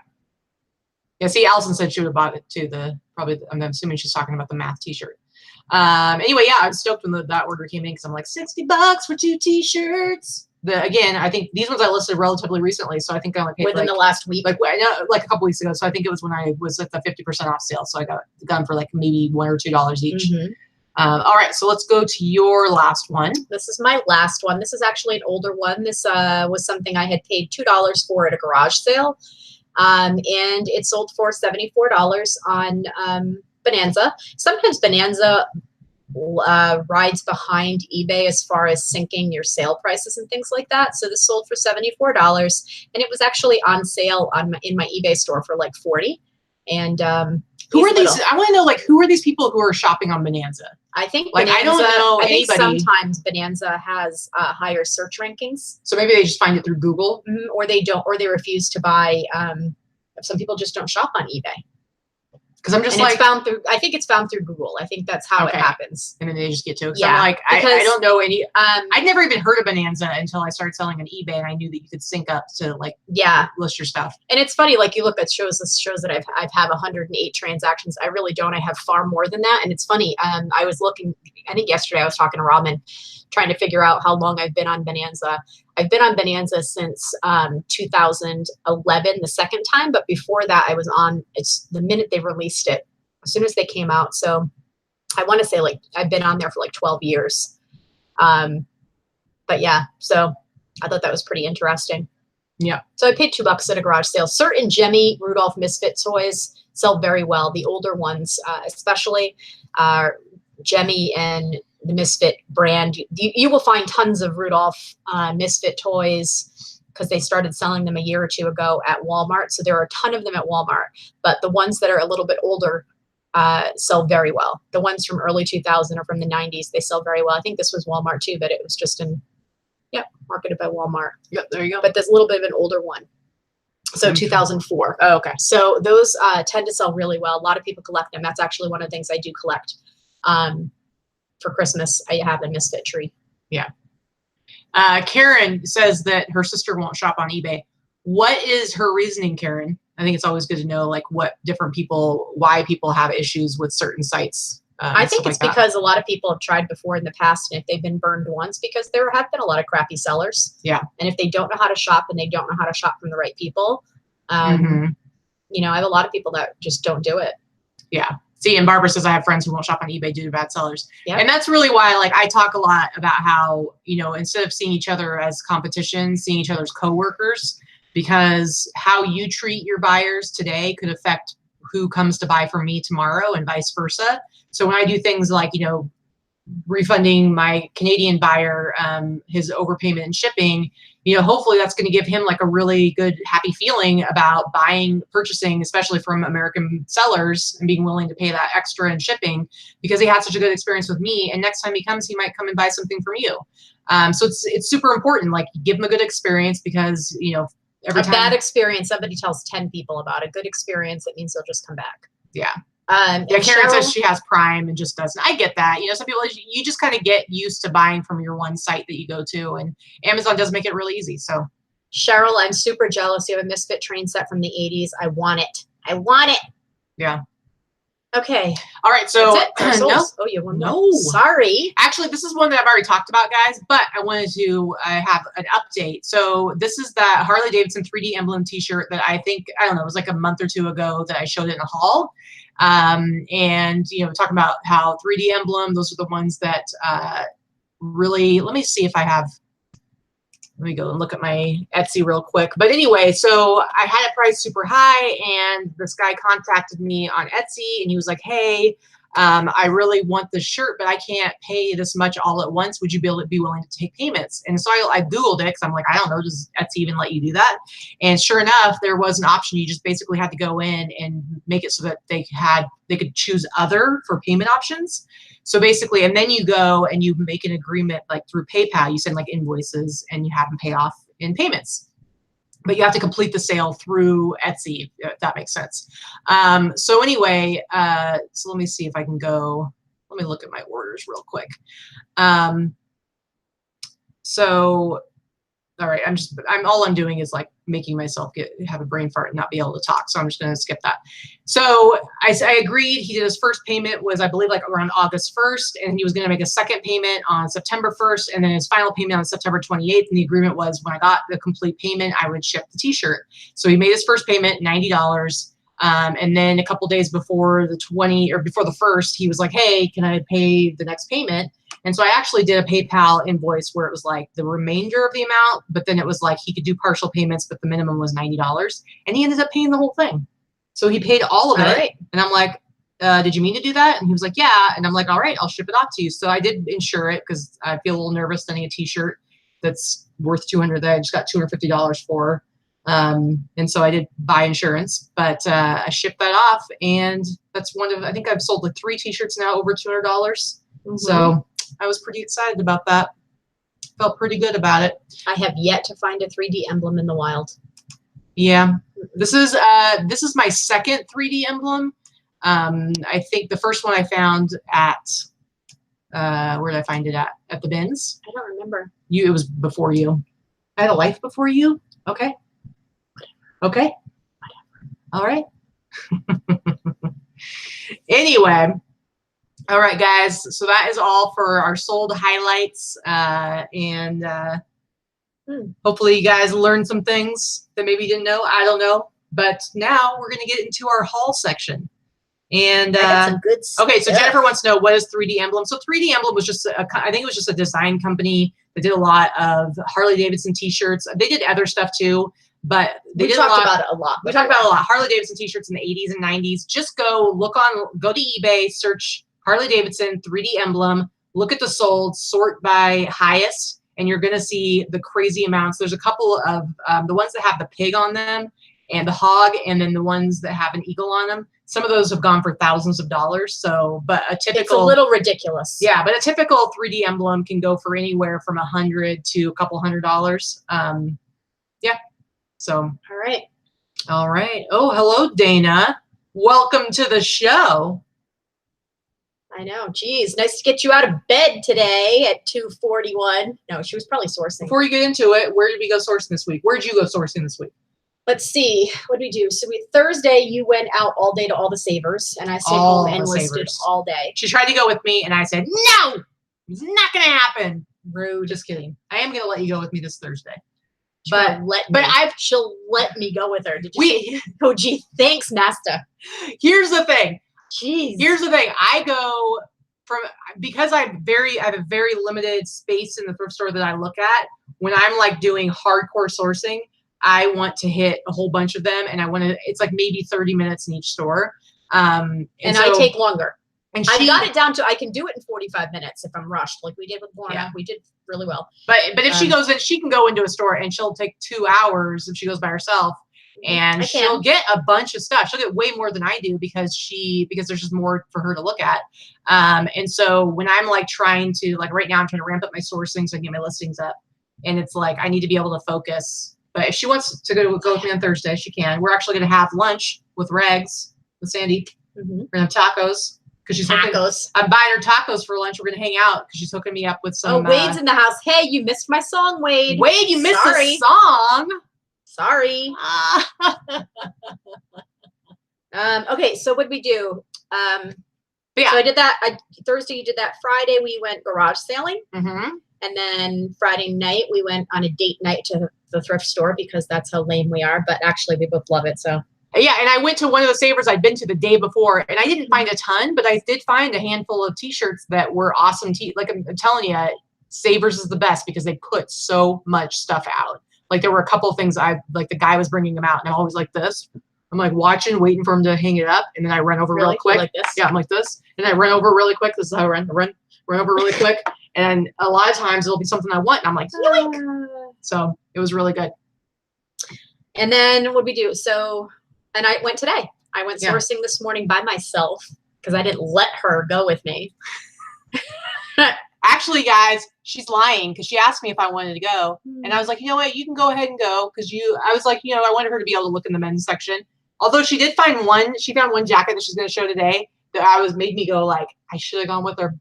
Yeah, see, Allison said she would have bought it too. I'm assuming she's talking about the math t-shirt. Anyway, yeah, I'm stoked when that order came in because I'm like, $60 for 2 t-shirts. Again, I think these ones I listed relatively recently, so I think I only paid within the last week, like a couple weeks ago. So I think it was when I was at the 50% off sale. So I got them for like maybe $1 or $2 each. Mm-hmm. All right, so let's go to your last one. This is my last one. This is actually an older one. This was something I had paid $2 for at a garage sale. And it sold for $74 on Bonanza. Sometimes Bonanza rides behind eBay as far as syncing your sale prices and things like that. So this sold for $74, and it was actually on sale in my eBay store for like $40. And who are these? I want to know, like, who are these people who are shopping on Bonanza? I think like Bonanza, I don't know I think anybody. sometimes Bonanza has higher search rankings. So maybe they just find it through Google, or they don't, or they refuse to buy. Some people just don't shop on eBay. Because I'm just and like, it's found through. I think it's found through Google. I think that's how it happens. And then they just get to it. Yeah, I'm like, I don't know any. I'd never even heard of Bonanza until I started selling on eBay, and I knew that you could sync up to like list your stuff. And it's funny, like you look at shows that I've had 108 transactions. I really don't. I have far more than that. And it's funny. I was looking. I think yesterday I was talking to Robin, trying to figure out how long I've been on Bonanza. I've been on Bonanza since 2011, the second time. But before that, I was on. It's the minute they released it. As soon as they came out. So I want to say like I've been on there for like 12 years. But yeah, so I thought that was pretty interesting. Yeah. So I paid $2 at a garage sale. Certain Jemmy Rudolph Misfit toys sell very well. The older ones, especially Jemmy and the Misfit brand. You will find tons of Rudolph Misfit toys because they started selling them a year or two ago at Walmart. So there are a ton of them at Walmart. But the ones that are a little bit older sell very well. The ones from early 2000 or from the 90s, they sell very well. I think this was Walmart too, but it was just marketed by Walmart. Yep, there you go. But there's a little bit of an older one. So 2004. Oh, okay. So those tend to sell really well. A lot of people collect them. That's actually one of the things I do collect. For Christmas, I have a Misfit tree. Yeah. Karen says that her sister won't shop on eBay. What is her reasoning, Karen? I think it's always good to know like why people have issues with certain sites. I think it's because a lot of people have tried before in the past, and if they've been burned once, because there have been a lot of crappy sellers. Yeah. And if they don't know how to shop and they don't know how to shop from the right people, I have a lot of people that just don't do it. Yeah. See, and Barbara says I have friends who won't shop on eBay due to bad sellers. Yep. And that's really why, like, I talk a lot about how, instead of seeing each other as competition, seeing each other as coworkers, because how you treat your buyers today could affect who comes to buy from me tomorrow and vice versa. So when I do things like, refunding my Canadian buyer his overpayment and shipping, hopefully that's going to give him like a really good, happy feeling about purchasing, especially from American sellers, and being willing to pay that extra in shipping because he had such a good experience with me. And next time he comes, he might come and buy something from you. So it's super important. Like, give him a good experience because, every time. Bad experience, somebody tells 10 people about. A good experience, it means they'll just come back. Yeah. Karen says she has Prime and just doesn't. I get that. Some people, you just kind of get used to buying from your one site that you go to, and Amazon does make it really easy. So, Cheryl, I'm super jealous. You have a Misfit train set from the 80s. I want it. Yeah. Okay. All right. So, no. Oh, you have one more. No. Sorry. Actually, this is one that I've already talked about, guys, but I wanted to have an update. So this is that Harley Davidson 3D emblem t-shirt that it was like a month or two ago that I showed it in a haul. And, talking about how 3D emblem, those are the ones that really, let me see if I have, let me go and look at my Etsy real quick. But anyway, so I had it priced super high, and this guy contacted me on Etsy, and he was like, hey, I really want this shirt, but I can't pay this much all at once. Would you be willing to take payments? And so I Googled it because I'm like, I don't know, does Etsy even let you do that? And sure enough, there was an option. You just basically had to go in and make it so that they could choose other for payment options. So basically, and then you go and you make an agreement like through PayPal. You send like invoices and you have them pay off in payments. But you have to complete the sale through Etsy, if that makes sense. So anyway, so let me see if I can go. Let me look at my orders real quick. So, all right, all I'm doing is like making myself have a brain fart and not be able to talk. So I'm just going to skip that. So I agreed. He did his first payment was, I believe, like around August 1st, and he was going to make a second payment on September 1st, and then his final payment on September 28th. And the agreement was when I got the complete payment, I would ship the t-shirt. So he made his first payment, $90. And then a couple days before the 1st, he was like, hey, can I pay the next payment? And so I actually did a PayPal invoice where it was like the remainder of the amount, but then it was like he could do partial payments, but the minimum was $90. And he ended up paying the whole thing. So he paid all of it. Right. And I'm like, did you mean to do that? And he was like, yeah. And I'm like, all right, I'll ship it off to you. So I did insure it because I feel a little nervous sending a t-shirt that's worth $200 that I just got $250 for. And so I did buy insurance, but I shipped that off, and that's I think I've sold like 3 t-shirts now over $200. So I was pretty excited about that. Felt pretty good about it. I have yet to find a 3D emblem in the wild. Yeah, this is my second 3D emblem. I think the first one I found at where did I find it at? At the bins. I don't remember. It was before you. I had a life before you. Okay. Okay. All right. Anyway. All right, guys. So that is all for our sold highlights, and hopefully you guys learned some things that maybe you didn't know. I don't know, but now we're going to get into our haul section. And I got some good stuff. Okay, so Jennifer wants to know, what is 3D Emblem? So 3D Emblem was just I think it was just a design company that did a lot of Harley Davidson t-shirts. They did other stuff too, but they did talked about it a lot. We talked about it a lot. Harley Davidson t-shirts in the 80s and 90s. Just go to eBay, search Harley Davidson 3D Emblem, look at the sold, sort by highest, and you're going to see the crazy amounts. There's a couple of the ones that have the pig on them and the hog, and then the ones that have an eagle on them. Some of those have gone for thousands of dollars. So, but a typical, it's a little ridiculous. Yeah, but a typical 3D emblem can go for anywhere from $100 to a couple $100. Yeah. So. All right. Oh, hello, Dana. Welcome to the show. I know. Geez, nice to get you out of bed today at 2:41. No, she was probably sourcing. Before you get into it, where did we go sourcing this week? Where did you go sourcing this week? Let's see. What did we do? So Thursday, you went out all day to all the savers, and I stayed home and listed all day. She tried to go with me, and I said, no, it's not going to happen. Rude. Just kidding. I am going to let you go with me this Thursday. She'll let me go with her. Did you say? Oh, gee, thanks, Nasta. Here's the thing. Jeez. Here's the thing. I go because I have a very limited space in the thrift store that I look at. When I'm like doing hardcore sourcing, I want to hit a whole bunch of them, and it's like maybe 30 minutes in each store. And I take longer. And I got it down to, I can do it in 45 minutes if I'm rushed, like we did with Lorna. Yeah. We did really well. But if she goes in, she can go into a store and she'll take 2 hours if she goes by herself, and she'll get a bunch of stuff. She'll get way more than I do because there's just more for her to look at. And so when I'm like trying to, like right now I'm trying to ramp up my sourcing so I can get my listings up, and it's like I need to be able to focus. But if she wants to go with me on Thursday, she can. We're actually going to have lunch with Regs, with Sandy. We're going to have tacos. She's tacos. I'm buying her tacos for lunch. We're going to hang out because she's hooking me up with some. Oh, Wade's in the house. Hey, you missed my song, Wade. Wade, you missed the song. Sorry. Okay, so what did we do? Yeah. So I did that. Thursday, you did that. Friday, we went garage sailing. And then Friday night, we went on a date night to the thrift store because that's how lame we are. But actually, we both love it. So. Yeah, and I went to one of the savers I'd been to the day before, and I didn't find a ton, but I did find a handful of t-shirts that were awesome. Like I'm telling you, Savers is the best because they put so much stuff out. Like there were a couple of things the guy was bringing them out, and I'm always like this. I'm like waiting for him to hang it up, and then I run over real quick. Like this? Yeah, I'm like this, and I run over really quick. This is how I run. I run over really quick, and a lot of times it'll be something I want, and I'm like, yoink! So it was really good. And then what did we do? And I went today. I went sourcing this morning by myself because I didn't let her go with me. Actually, guys, she's lying because she asked me if I wanted to go. And I was like, you know what? You can go ahead and go because I was like, I wanted her to be able to look in the men's section. Although she did find one. She found one jacket that she's going to show today that made me go like, I should have gone with her.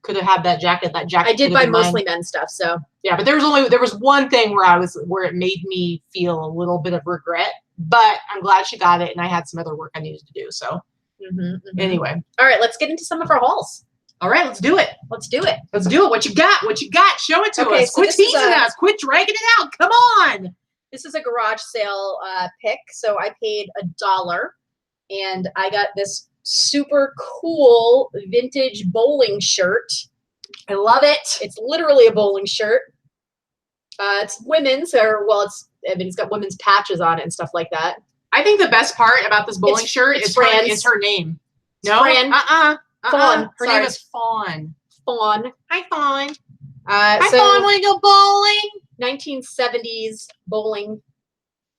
Could have had that jacket. That jacket. I did buy mostly men's stuff. So yeah, but there was one thing where it made me feel a little bit of regret. But I'm glad she got it, and I had some other work I needed to do. So anyway. All right, let's get into some of our hauls. All right, let's do it. Let's do it. What you got? Show it to us. Quit teasing us. Quit dragging it out. Come on. This is a garage sale pick. So I paid $1, and I got this super cool vintage bowling shirt. I love it. It's literally a bowling shirt. It's women's, it's got women's patches on it and stuff like that. I think the best part about this bowling shirt is her name. No? Fran. Fawn. Her name is Fawn. Fawn. Hi, Fawn. Hi, Fawn. Want to go bowling? 1970s bowling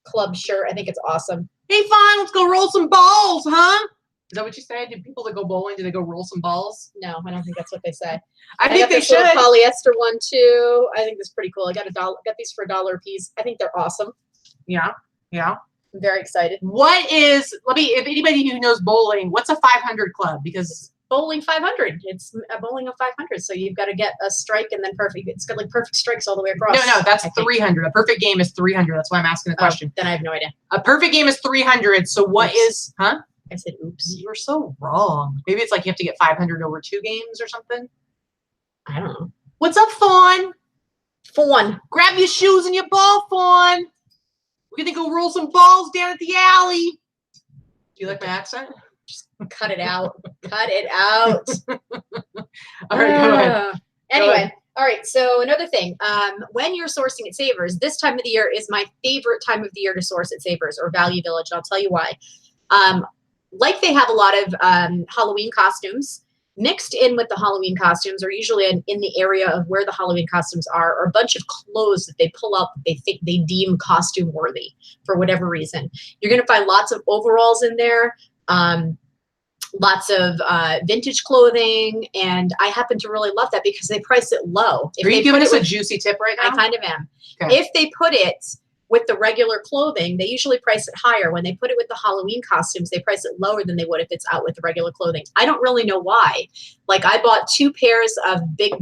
club shirt. I think it's awesome. Hey, Fawn, let's go roll some balls, huh? Is that what you say? Do people that go bowling, do they go roll some balls? No, I don't think that's what they say. I think they this should. little polyester one too. I think that's pretty cool. I got these for $1 a piece. I think they're awesome. Yeah, yeah. I'm very excited. What is? If anybody who knows bowling, what's a 500 club? Because bowling 500. It's a bowling of 500. So you've got to get a strike and then perfect. It's got like perfect strikes all the way across. No, that's 300. A perfect game is 300. That's why I'm asking the question. Then I have no idea. A perfect game is 300. So what is? Huh? I said, oops. You were so wrong. Maybe it's like you have to get 500 over 2 games or something. I don't know. What's up, Fawn? Fawn. Grab your shoes and your ball, Fawn. We're gonna go roll some balls down at the alley. Do you like my accent? Just cut it out. Cut it out. All right, go ahead. Anyway, all right. So another thing, when you're sourcing at Savers, this time of the year is my favorite time of the year to source at Savers or Value Village. And I'll tell you why. Like they have a lot of Halloween costumes. Mixed in with the Halloween costumes, or usually in the area of where the Halloween costumes are a bunch of clothes that they pull out that they think they deem costume worthy for whatever reason. You're going to find lots of overalls in there, lots of vintage clothing, and I happen to really love that because they price it low. Are you giving us a juicy tip right now? I kind of am. Okay. If they put it with the regular clothing, they usually price it higher. When they put it with the Halloween costumes, they price it lower than they would if it's out with the regular clothing. I don't really know why. Like I bought 2 pairs of big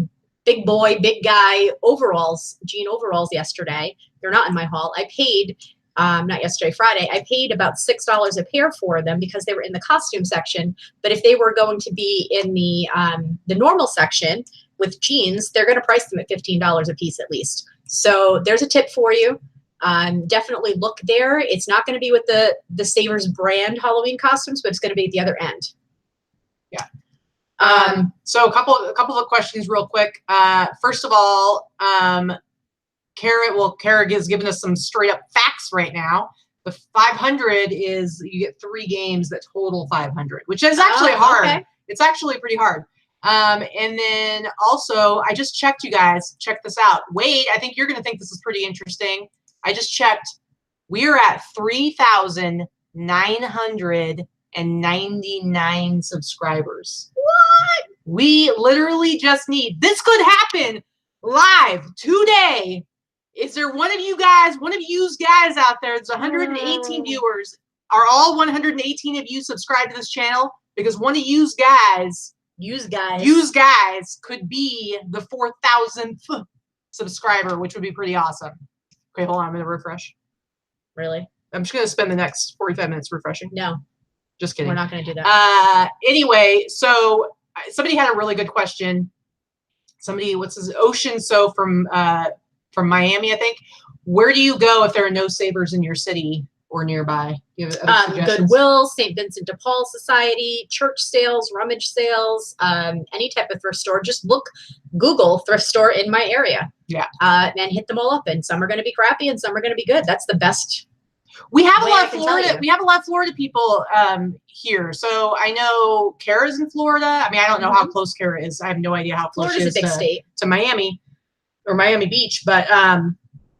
boy, big guy overalls, jean overalls yesterday. They're not in my haul. I paid, not yesterday, Friday, I paid about $6 a pair for them because they were in the costume section. But if they were going to be in the normal section with jeans, they're going to price them at $15 a piece at least. So there's a tip for you. Definitely look there. It's not going to be with the Savers brand Halloween costumes, but it's going to be at the other end. Yeah. So a couple of questions real quick. First of all, Kara is giving us some straight up facts right now. The 500 is you get 3 games that total 500, which is actually hard. Okay. It's actually pretty hard. And then also, I just checked, you guys. Check this out. Wade, I think you're going to think this is pretty interesting. I just checked. We're at 3,999 subscribers. What? We literally just need. This could happen live today. Is there one of you guys out there? There's 118 viewers. Are all 118 of you subscribed to this channel? Because one of you guys could be the 4,000th subscriber, which would be pretty awesome. Okay, hold on. I'm going to refresh. Really? I'm just going to spend the next 45 minutes refreshing. No. Just kidding. We're not going to do that. Anyway, so somebody had a really good question. Somebody, what's his Ocean? So from Miami, I think. Where do you go if there are no Savers in your city or nearby? Do you have other suggestions? Goodwill, St. Vincent de Paul Society, church sales, rummage sales, any type of thrift store. Just Google thrift store in my area. Yeah. And hit them all up. And some are going to be crappy and some are going to be good. That's the best. We have a lot of Florida. We have a lot of Florida people here. So I know Kara's in Florida. I mean, I don't know how close Kara is. I have no idea how close she is to Miami or Miami Beach. But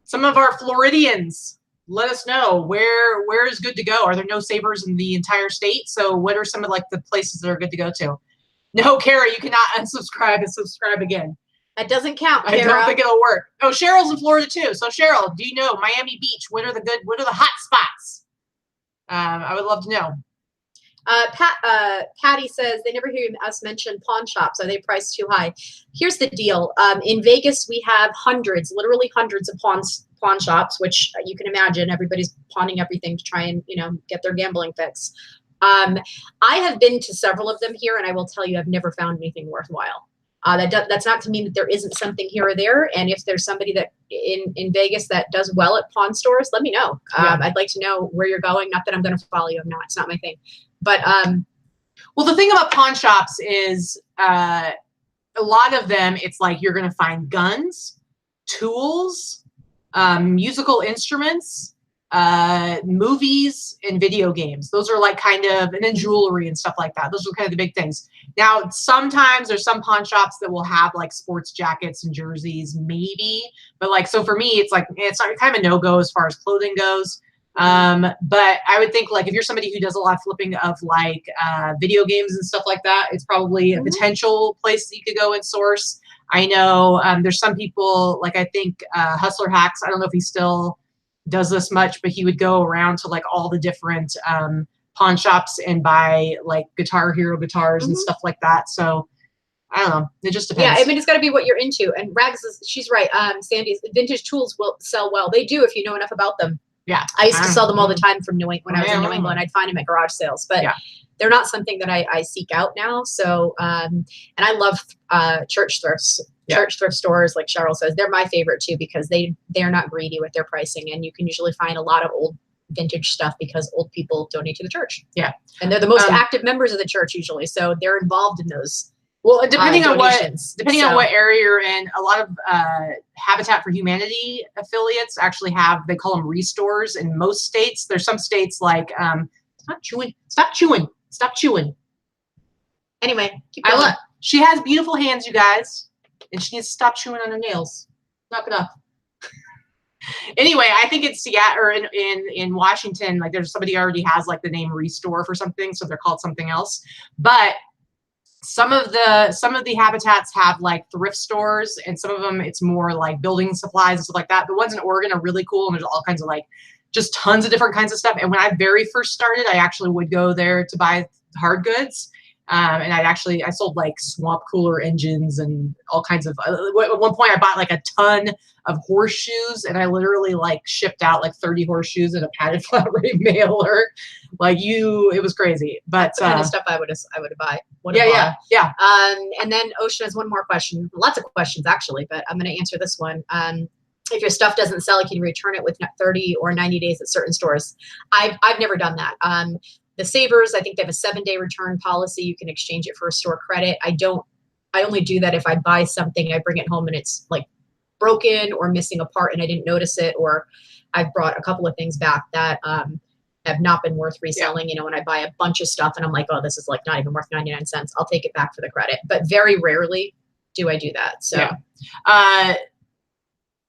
some of our Floridians, let us know where is good to go. Are there no Savers in the entire state? So what are some of like the places that are good to go to? No, Kara, you cannot unsubscribe and subscribe again. That doesn't count, Kara. I don't think it'll work. Oh, Cheryl's in Florida too. So Cheryl, do you know Miami Beach? What are the hot spots? I would love to know. Patty says they never hear us mention pawn shops. Are they priced too high? Here's the deal. In Vegas, we have literally hundreds of pawn shops, which you can imagine everybody's pawning everything to try and, get their gambling fix. I have been to several of them here, and I will tell you, I've never found anything worthwhile. That's not to mean that there isn't something here or there. And if there's somebody that in Vegas that does well at pawn stores, let me know. I'd like to know where you're going. Not that I'm going to follow you. I'm not. It's not my thing. But well, the thing about pawn shops is a lot of them, it's like you're going to find guns, tools, musical instruments, movies, and video games. Those are like kind of, and then jewelry and stuff like that. Those are kind of the big things. Now, sometimes there's some pawn shops that will have like sports jackets and jerseys, maybe. But like, so for me, it's like, it's kind of a no-go as far as clothing goes. But I would think like if you're somebody who does a lot of flipping of like video games and stuff like that, it's probably a potential place that you could go and source. I know there's some people like I think Hustler Hacks. I don't know if he still does this much, but he would go around to like all the different pawn shops and buy like Guitar Hero guitars and stuff like that. So I don't know. It just depends. Yeah, I mean, it's got to be what you're into. And Rags she's right. Sandy's vintage tools will sell well. They do if you know enough about them. Yeah. I used to sell them all the time from when I was in New England. I'd find them at garage sales, but they're not something that I seek out now. So, and I love church thrifts. Church thrift stores, like Cheryl says, they're my favorite too because they're not greedy with their pricing, and you can usually find a lot of old vintage stuff because old people donate to the church. Yeah, and they're the most active members of the church usually, so they're involved in those. Well, depending on what area you're in, a lot of Habitat for Humanity affiliates actually have, they call them restores in most states. There's some states like stop chewing. Anyway, keep going. She has beautiful hands, you guys. And she needs to stop chewing on her nails. Knock it off. Anyway, I think it's Seattle or in Washington, like there's somebody already has like the name Restore for something, so they're called something else. But some of the habitats have like thrift stores, and some of them it's more like building supplies and stuff like that. The ones in Oregon are really cool, and there's all kinds of like just tons of different kinds of stuff. And when I very first started, I actually would go there to buy hard goods. And I sold like swamp cooler engines and all kinds of, at one point I bought like a ton of horseshoes, and I literally like shipped out like 30 horseshoes in a padded flat rate mailer. Like it was crazy, but that's the kind of stuff I would buy. Yeah. And then Ocean has one more question, lots of questions actually, but I'm going to answer this one. If your stuff doesn't sell, you can return it with 30 or 90 days at certain stores. I've never done that. The Savers, I think they have a 7-day return policy. You can exchange it for a store credit. I only do that if I buy something, I bring it home and it's like broken or missing a part and I didn't notice it, or I've brought a couple of things back that have not been worth reselling. You know, when I buy a bunch of stuff and I'm like, oh, this is like not even worth 99 cents. I'll take it back for the credit. But very rarely do I do that. So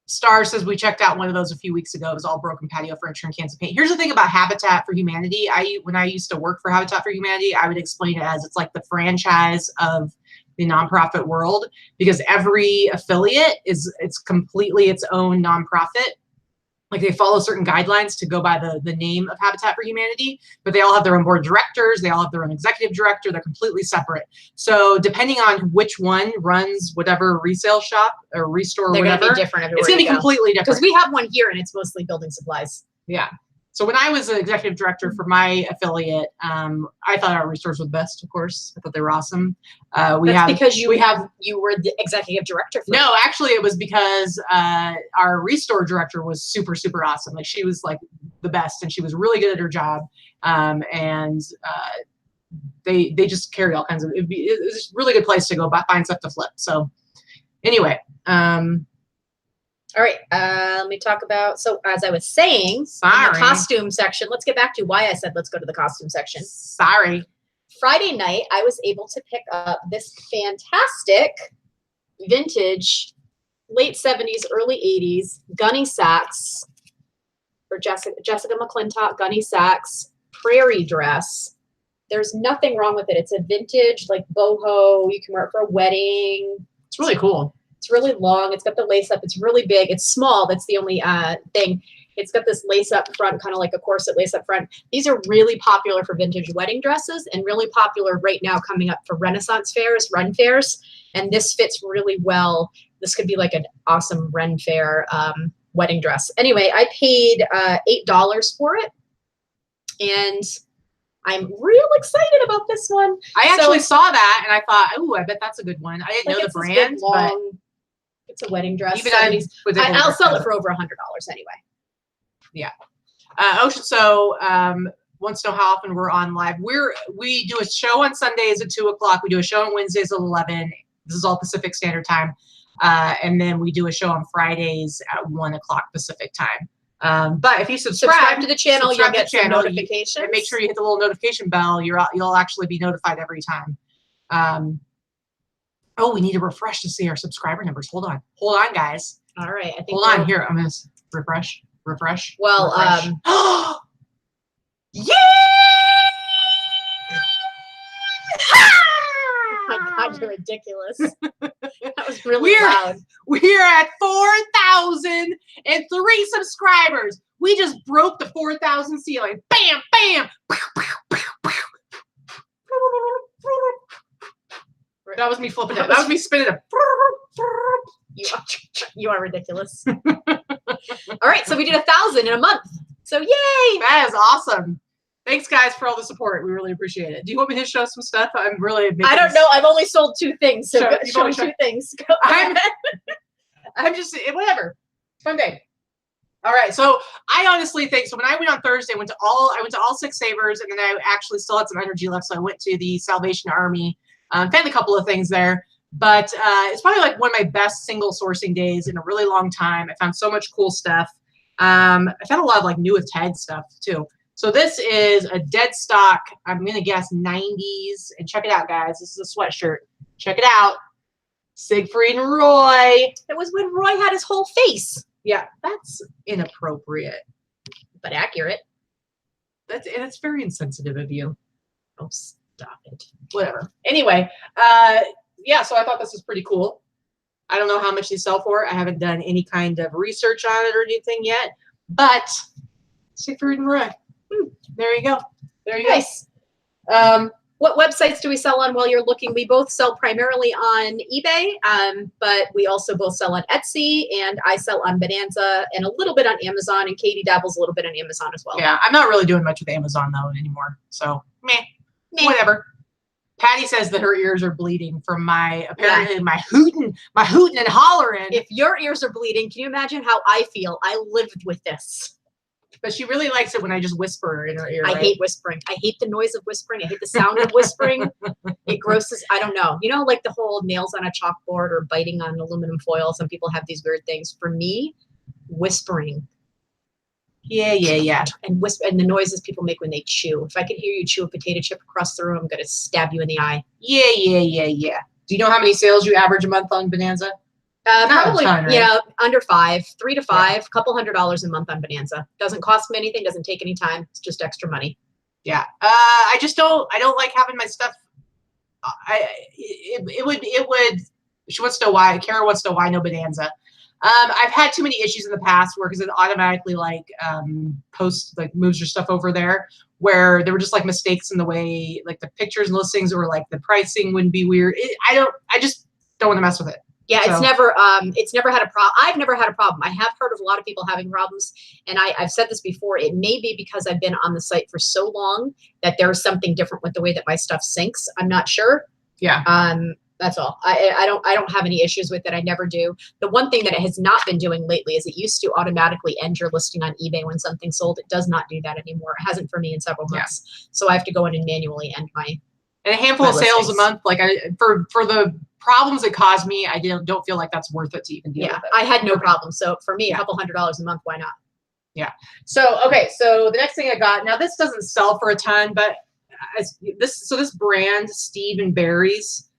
Star says we checked out one of those a few weeks ago. It was all broken patio furniture and cans of paint. Here's the thing about Habitat for Humanity. When I used to work for Habitat for Humanity, I would explain it as it's like the franchise of the nonprofit world, because every affiliate it's completely its own nonprofit. Like they follow certain guidelines to go by the name of Habitat for Humanity, but they all have their own board of directors. They all have their own executive director. They're completely separate. So depending on which one runs whatever resale shop or restore, or whatever, gonna be different everywhere. It's going to be completely different. Because we have one here and it's mostly building supplies. Yeah. So when I was an executive director for my affiliate, I thought our restores were the best, of course. I thought they were awesome. Because you were the executive director. No, actually it was because our restore director was super, super awesome. Like she was like the best, and she was really good at her job. They just carry all kinds of, it was a really good place to go find stuff to flip. So anyway, all right, let me talk about, so as I was saying, in the costume section, let's get back to why I said let's go to the costume section. Sorry. Friday night, I was able to pick up this fantastic vintage late 70s, early 80s Gunny Sacks for Jessica McClintock Gunny Sacks prairie dress. There's nothing wrong with it. It's a vintage, like boho. You can wear it for a wedding. It's really cool. It's really long. It's got the lace up. It's really big. It's small. That's the only thing. It's got this lace up front, kind of like a corset lace up front. These are really popular for vintage wedding dresses and really popular right now coming up for Renaissance fairs, Ren fairs. And this fits really well. This could be like an awesome Ren fair wedding dress. Anyway, I paid $8 for it. And I'm real excited about this one. I actually saw that and I thought, oh, I bet that's a good one. I didn't know the brand, but it's a wedding dress. Even I'll sell it for over $100 anyway. Yeah. So wants to know how often we're on live. We do a show on Sundays at 2:00. We do a show on Wednesdays at 11. This is all Pacific Standard Time. And then we do a show on Fridays at 1:00 Pacific Time. But if you subscribe to the channel, you'll get some notifications. And make sure you hit the little notification bell. You'll actually be notified every time. Oh, we need to refresh to see our subscriber numbers. Hold on, guys. All right. Hold on here. I'm gonna refresh. Refresh. Well, Refresh. Yeah! Oh my God, you're ridiculous. That was really loud. We're at 4,003 subscribers. We just broke the 4,000 ceiling. Bam, bam. That was me flipping it. That was me spinning it. You are ridiculous. All right, so we did 1,000 in a month. So yay! That is awesome. Thanks, guys, for all the support. We really appreciate it. Do you want me to show some stuff? I'm really. I don't know. I've only sold 2 things. So show 2 things. Go I'm just whatever. Fun day. All right. So I honestly think so. When I went on Thursday, I went to all 6 savers, and then I actually still had some energy left, so I went to the Salvation Army. Found a couple of things there, but it's probably like one of my best single sourcing days in a really long time. I found so much cool stuff. I found a lot of like new with tag stuff too. So this is a dead stock, I'm going to guess 90s. And check it out, guys. This is a sweatshirt. Check it out. Siegfried and Roy. It was when Roy had his whole face. Yeah, that's inappropriate. But accurate. And it's very insensitive of you. Oh, stop it. Whatever. Anyway, yeah, so I thought this was pretty cool. I don't know how much these sell for. I haven't done any kind of research on it or anything yet. But Siegfried and Roy. There you go. There you go. What websites do we sell on while you're looking? We both sell primarily on eBay, but we also both sell on Etsy, and I sell on Bonanza and a little bit on Amazon, and Katie dabbles a little bit on Amazon as well. Yeah, I'm not really doing much with Amazon though anymore. So meh. Whatever. Patty says that her ears are bleeding from my my hooting and hollering. If your ears are bleeding, can you imagine how I feel? I lived with this. But she really likes it when I just whisper in her ear. I hate whispering. I hate the noise of whispering. I hate the sound of whispering. It grosses. I don't know. You know, like the whole nails on a chalkboard or biting on aluminum foil. Some people have these weird things. For me, whispering. Yeah. And the noises people make when they chew. If I can hear you chew a potato chip across the room, I'm going to stab you in the eye. Yeah. Do you know how many sales you average a month on Bonanza? Probably, ton, right? Yeah, under 5, 3 to 5, couple $100 a month on Bonanza. Doesn't cost me anything, doesn't take any time. It's just extra money. Yeah. I don't like having my stuff. It would, she wants to know why, Kara wants to know why no Bonanza. I've had too many issues in the past because it automatically moves your stuff over there, where there were just like mistakes in the way, like the pictures and listings, or like the pricing wouldn't be weird. I just don't want to mess with it. Yeah, so. It's never had a problem. I've never had a problem. I have heard of a lot of people having problems, and I've said this before. It may be because I've been on the site for so long that there's something different with the way that my stuff syncs. I'm not sure. Yeah. That's all. I don't have any issues with it. I never do. The one thing that it has not been doing lately is it used to automatically end your listing on eBay when something's sold. It does not do that anymore. It hasn't for me in several months. Yeah. So I have to go in and manually end my. And a handful of sales a month, like for the problems it caused me, I don't feel like that's worth it to even deal with it. I had no problem. So for me, a couple $100 a month, why not? Yeah. So so the next thing I got, now this doesn't sell for a ton, but this brand, Steve and Barry's,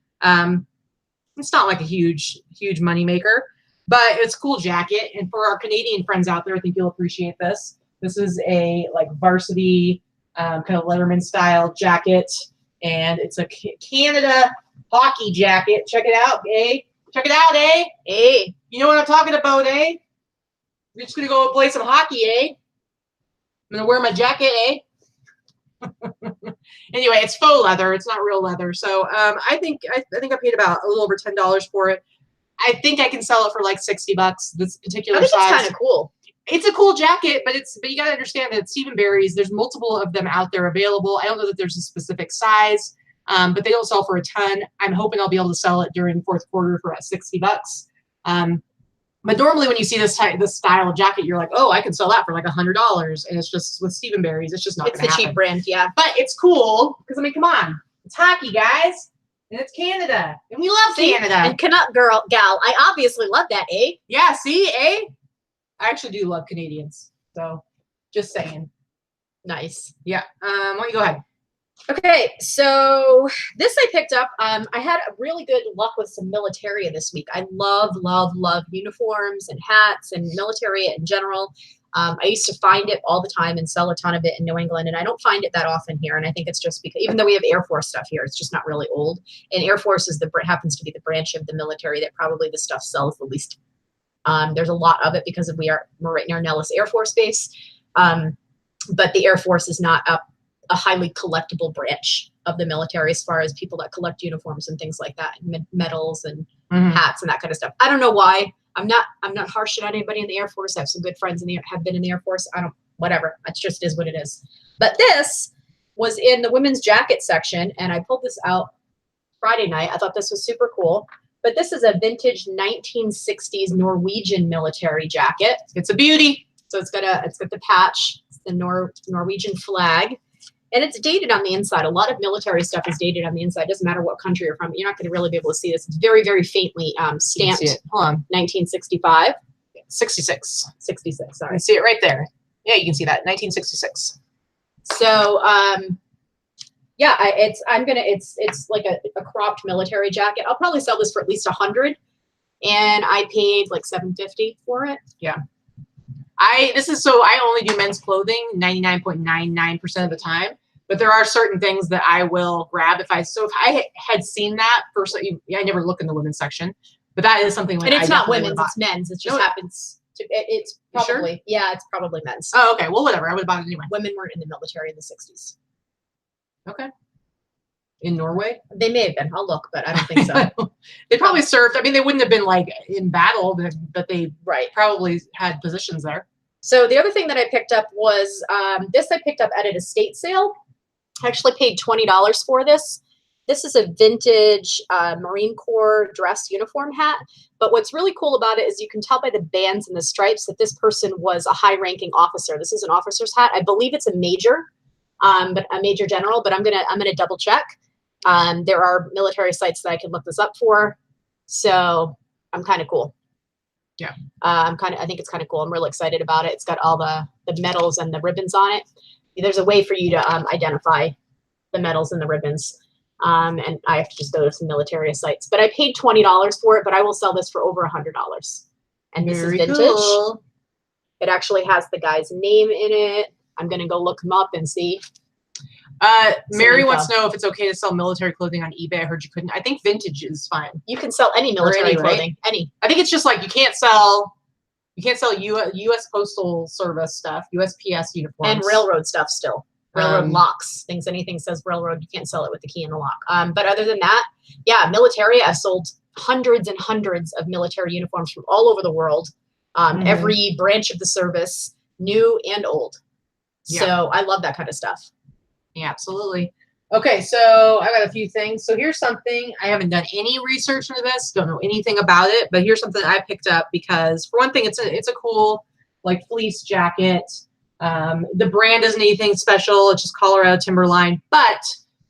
it's not like a huge money maker, but it's a cool jacket. And for our Canadian friends out there, I think you'll appreciate this. This is a like varsity kind of Letterman style jacket. And it's a Canada hockey jacket. Check it out, eh? Check it out, eh? Eh? You know what I'm talking about, eh? We're just gonna go play some hockey, eh? I'm gonna wear my jacket, eh? Anyway, it's faux leather. It's not real leather. So I think I paid about a little over $10 for it. I think I can sell it for like $60. This particular size. It's kind of cool. It's a cool jacket, but you got to understand that Steve & Barry's, there's multiple of them out there available. I don't know that there's a specific size, but they don't sell for a ton. I'm hoping I'll be able to sell it during fourth quarter for about $60. But normally when you see this style of jacket, you're like, oh, I can sell that for like $100. And it's just with Steve & Barry's, it's just not going to happen. It's the cheap brand, yeah. But it's cool because, I mean, come on. It's hockey, guys. And it's Canada. And we love Canada. And Canuck gal. I obviously love that, eh? Yeah, see, eh? I actually do love Canadians. So just saying. Nice. Yeah. Why don't you go ahead? Okay, so this I picked up. I had a really good luck with some militaria this week. I love uniforms and hats and militaria in general. I used to find it all the time and sell a ton of it in New England, and I don't find it that often here. And I think it's just because, even though we have Air Force stuff here, it's just not really old. And Air Force is happens to be the branch of the military that probably the stuff sells the least. There's a lot of it because we're right near Nellis Air Force Base, but the Air Force is not a highly collectible branch of the military as far as people that collect uniforms and things like that, medals and hats and that kind of stuff. I don't know why. I'm not harshing on anybody in the Air Force. I have some good friends have been in the Air Force. Whatever. It just is what it is. But this was in the women's jacket section, and I pulled this out Friday night. I thought this was super cool. But this is a vintage 1960s Norwegian military jacket. It's a beauty. So it's got the patch, it's the Norwegian flag. And it's dated on the inside. A lot of military stuff is dated on the inside. It doesn't matter what country you're from. You're not going to really be able to see this. It's very, very faintly stamped. Hold on. 1965. 66. 66, sorry. You see it right there. Yeah, you can see that. 1966. So, yeah, it's like a cropped military jacket. I'll probably sell this for at least $100. And I paid like $750 for it. Yeah. I only do men's clothing 99.99% of the time. But there are certain things that I will grab if I had seen that first. I never look in the women's section, but that is something. And it's not women's; it's men's. It just happens to. It's probably it's probably men's. Oh, okay. Well, whatever. I would have bought it anyway. Women weren't in the military in the 60s. Okay. In Norway, they may have been. I'll look, but I don't think so. They probably served. I mean, they wouldn't have been like in battle, but they probably had positions there. So the other thing that I picked up was this. I picked up at an estate sale. I actually paid $20 for this. This is a vintage Marine Corps dress uniform hat. But what's really cool about it is you can tell by the bands and the stripes that this person was a high-ranking officer. This is an officer's hat. I believe it's a major, but a major general. But I'm gonna double check. There are military sites that I can look this up for. So I'm kind of cool. Yeah. I think it's kind of cool. I'm really excited about it. It's got all the medals and the ribbons on it. There's a way for you to identify the medals and the ribbons. And I have to just go to some military sites. But I paid $20 for it, but I will sell this for over $100. And this is vintage. Cool. It actually has the guy's name in it. I'm going to go look him up and see. Mary wants to know if it's okay to sell military clothing on eBay. I heard you couldn't. I think vintage is fine. You can sell any military clothing. Right? Any. I think it's just like you can't sell U.S. Postal Service stuff, USPS uniforms, and railroad stuff still. Railroad locks, anything says railroad, you can't sell it with the key in the lock. But other than that, yeah, military. I've sold hundreds and hundreds of military uniforms from all over the world, every branch of the service, new and old. Yeah. So I love that kind of stuff. Yeah, absolutely. Okay, so I got a few things. So here's something. I haven't done any research into this. Don't know anything about it. But here's something I picked up because, for one thing, it's a cool like fleece jacket. The brand isn't anything special. It's just Colorado Timberline. But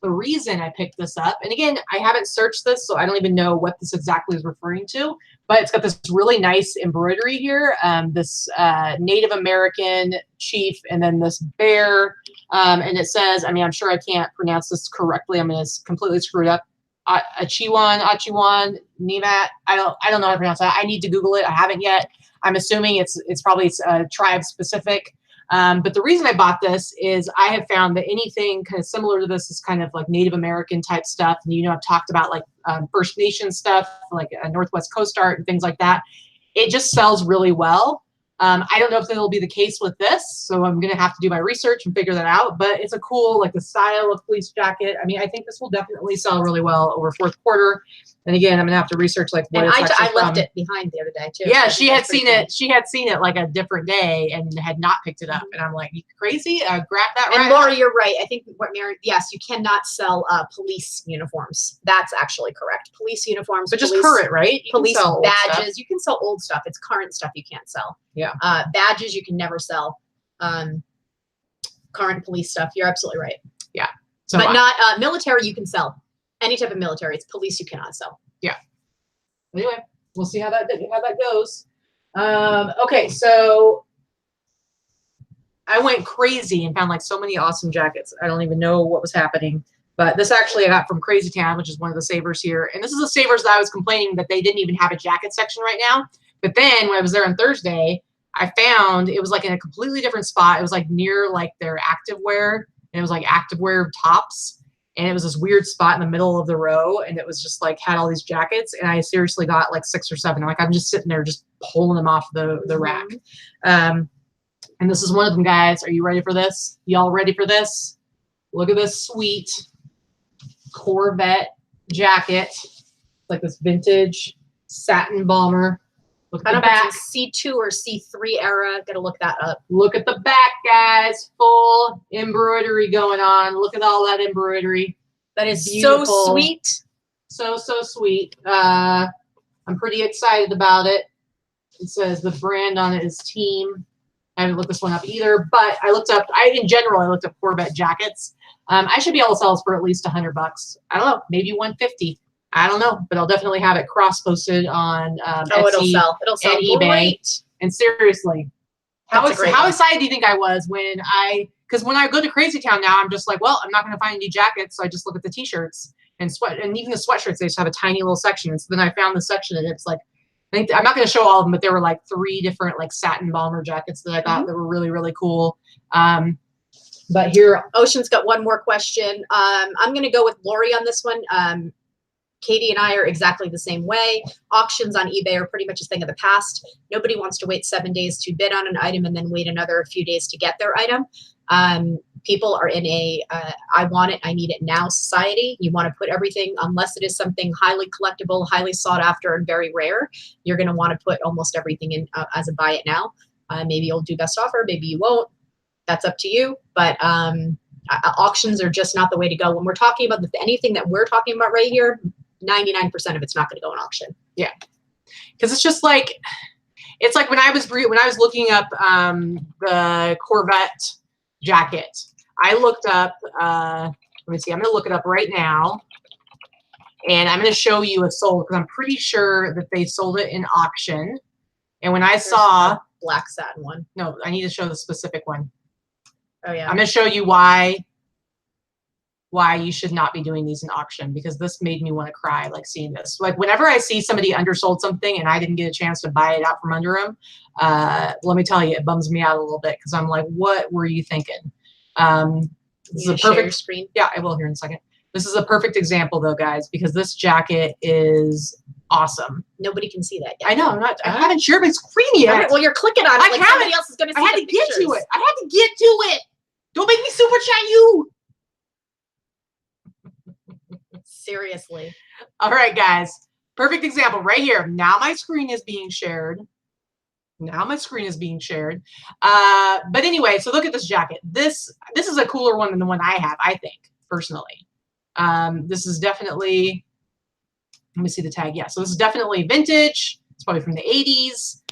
the reason I picked this up, and again, I haven't searched this, so I don't even know what this exactly is referring to. But it's got this really nice embroidery here. This Native American chief, and then this bear. And it says, I mean, I'm sure I can't pronounce this correctly. I'm going to completely screw it up. Achiwan, Nimat. I don't know how to pronounce that. I need to Google it. I haven't yet. I'm assuming it's probably tribe specific. But the reason I bought this is I have found that anything kind of similar to this is kind of like Native American type stuff. And, I've talked about like First Nation stuff, like Northwest Coast art and things like that. It just sells really well. I don't know if that'll be the case with this, so I'm going to have to do my research and figure that out. But it's a cool, like the style of fleece jacket. I mean, I think this will definitely sell really well over fourth quarter. And again, I'm going to have to research like what it's actually from. I left it behind the other day too. Yeah, she had seen it. She had seen it like a different day and had not picked it up. And I'm like, you crazy? Grab that right. And Laura, you're right. I think what Mary, yes, you cannot sell police uniforms. That's actually correct. Police uniforms, but just current, right? Police badges. You can sell old stuff. It's current stuff you can't sell. Yeah. Badges you can never sell. Current police stuff. You're absolutely right. Yeah. So but not military. You can sell any type of military. It's police you cannot sell. Yeah. Anyway, we'll see how that goes. Okay, so I went crazy and found like so many awesome jackets. I don't even know what was happening. But this actually I got from Crazy Town, which is one of the Savers here. And this is the Savers that I was complaining that they didn't even have a jacket section right now. But then when I was there on Thursday, I found it was like in a completely different spot. It was like near like their activewear, and it was like activewear tops. And it was this weird spot in the middle of the row, and it was just like had all these jackets, and I seriously got like 6 or 7. Like I'm just sitting there just pulling them off the rack. And this is one of them, guys. Are you ready for this? Y'all ready for this? Look at this sweet Corvette jacket. Like this vintage satin bomber. Look at the back. C2 or C3 era. Gotta look that up. Look at the back, guys. Full embroidery going on. Look at all that embroidery. That is Beautiful. so sweet. So sweet. I'm pretty excited about it. It says the brand on it is Team. I haven't looked this one up either, but I looked up, in general, I looked up Corvette jackets. I should be able to sell this for at least $100. I don't know, maybe 150. I don't know, but I'll definitely have it cross-posted on Etsy it'll sell. It'll sell and eBay. Great. And seriously, how excited do you think I was because when I go to Crazy Town now, I'm just like, well, I'm not going to find any jackets, so I just look at the t-shirts and even the sweatshirts. They just have a tiny little section. And so then I found the section, and it's like, I'm not going to show all of them, but there were like 3 different like satin bomber jackets that I thought that were really, really cool. But here, Ocean's got one more question. I'm going to go with Lori on this one. Katie and I are exactly the same way. Auctions on eBay are pretty much a thing of the past. Nobody wants to wait 7 days to bid on an item and then wait another few days to get their item. People are in a I want it, I need it now society. You want to put everything, unless it is something highly collectible, highly sought after, and very rare, you're going to want to put almost everything in as a buy it now. Maybe you'll do best offer, maybe you won't. That's up to you. But auctions are just not the way to go. When we're talking about anything that we're talking about right here, 99% of it's not going to go in auction. Yeah, because it's just like, it's like when I was looking up the Corvette jacket, I looked up. Let me see. I'm going to look it up right now, and I'm going to show you a sold, because I'm pretty sure that they sold it in auction. And when I saw black satin one, no, I need to show the specific one. Oh yeah, I'm going to show you why you should not be doing these in auction, because this made me want to cry, like seeing this. Like whenever I see somebody undersold something and I didn't get a chance to buy it out from under them, let me tell you, it bums me out a little bit, because I'm like, what were you thinking? This is a perfect screen. Yeah, I will here in a second. This is a perfect example though, guys, because this jacket is awesome. Nobody can see that yet. I know, I haven't shared my screen yet. Right, well, you're clicking on it. Like somebody else is going to see I had to get to it. I had to get to it. Don't make me super chat you. Seriously. All right, guys. Perfect example right here. Now my screen is being shared. But anyway, so look at this jacket. This is a cooler one than the one I have, I think, personally. This is definitely, let me see the tag. Yeah, so this is definitely vintage. It's probably from the 80s.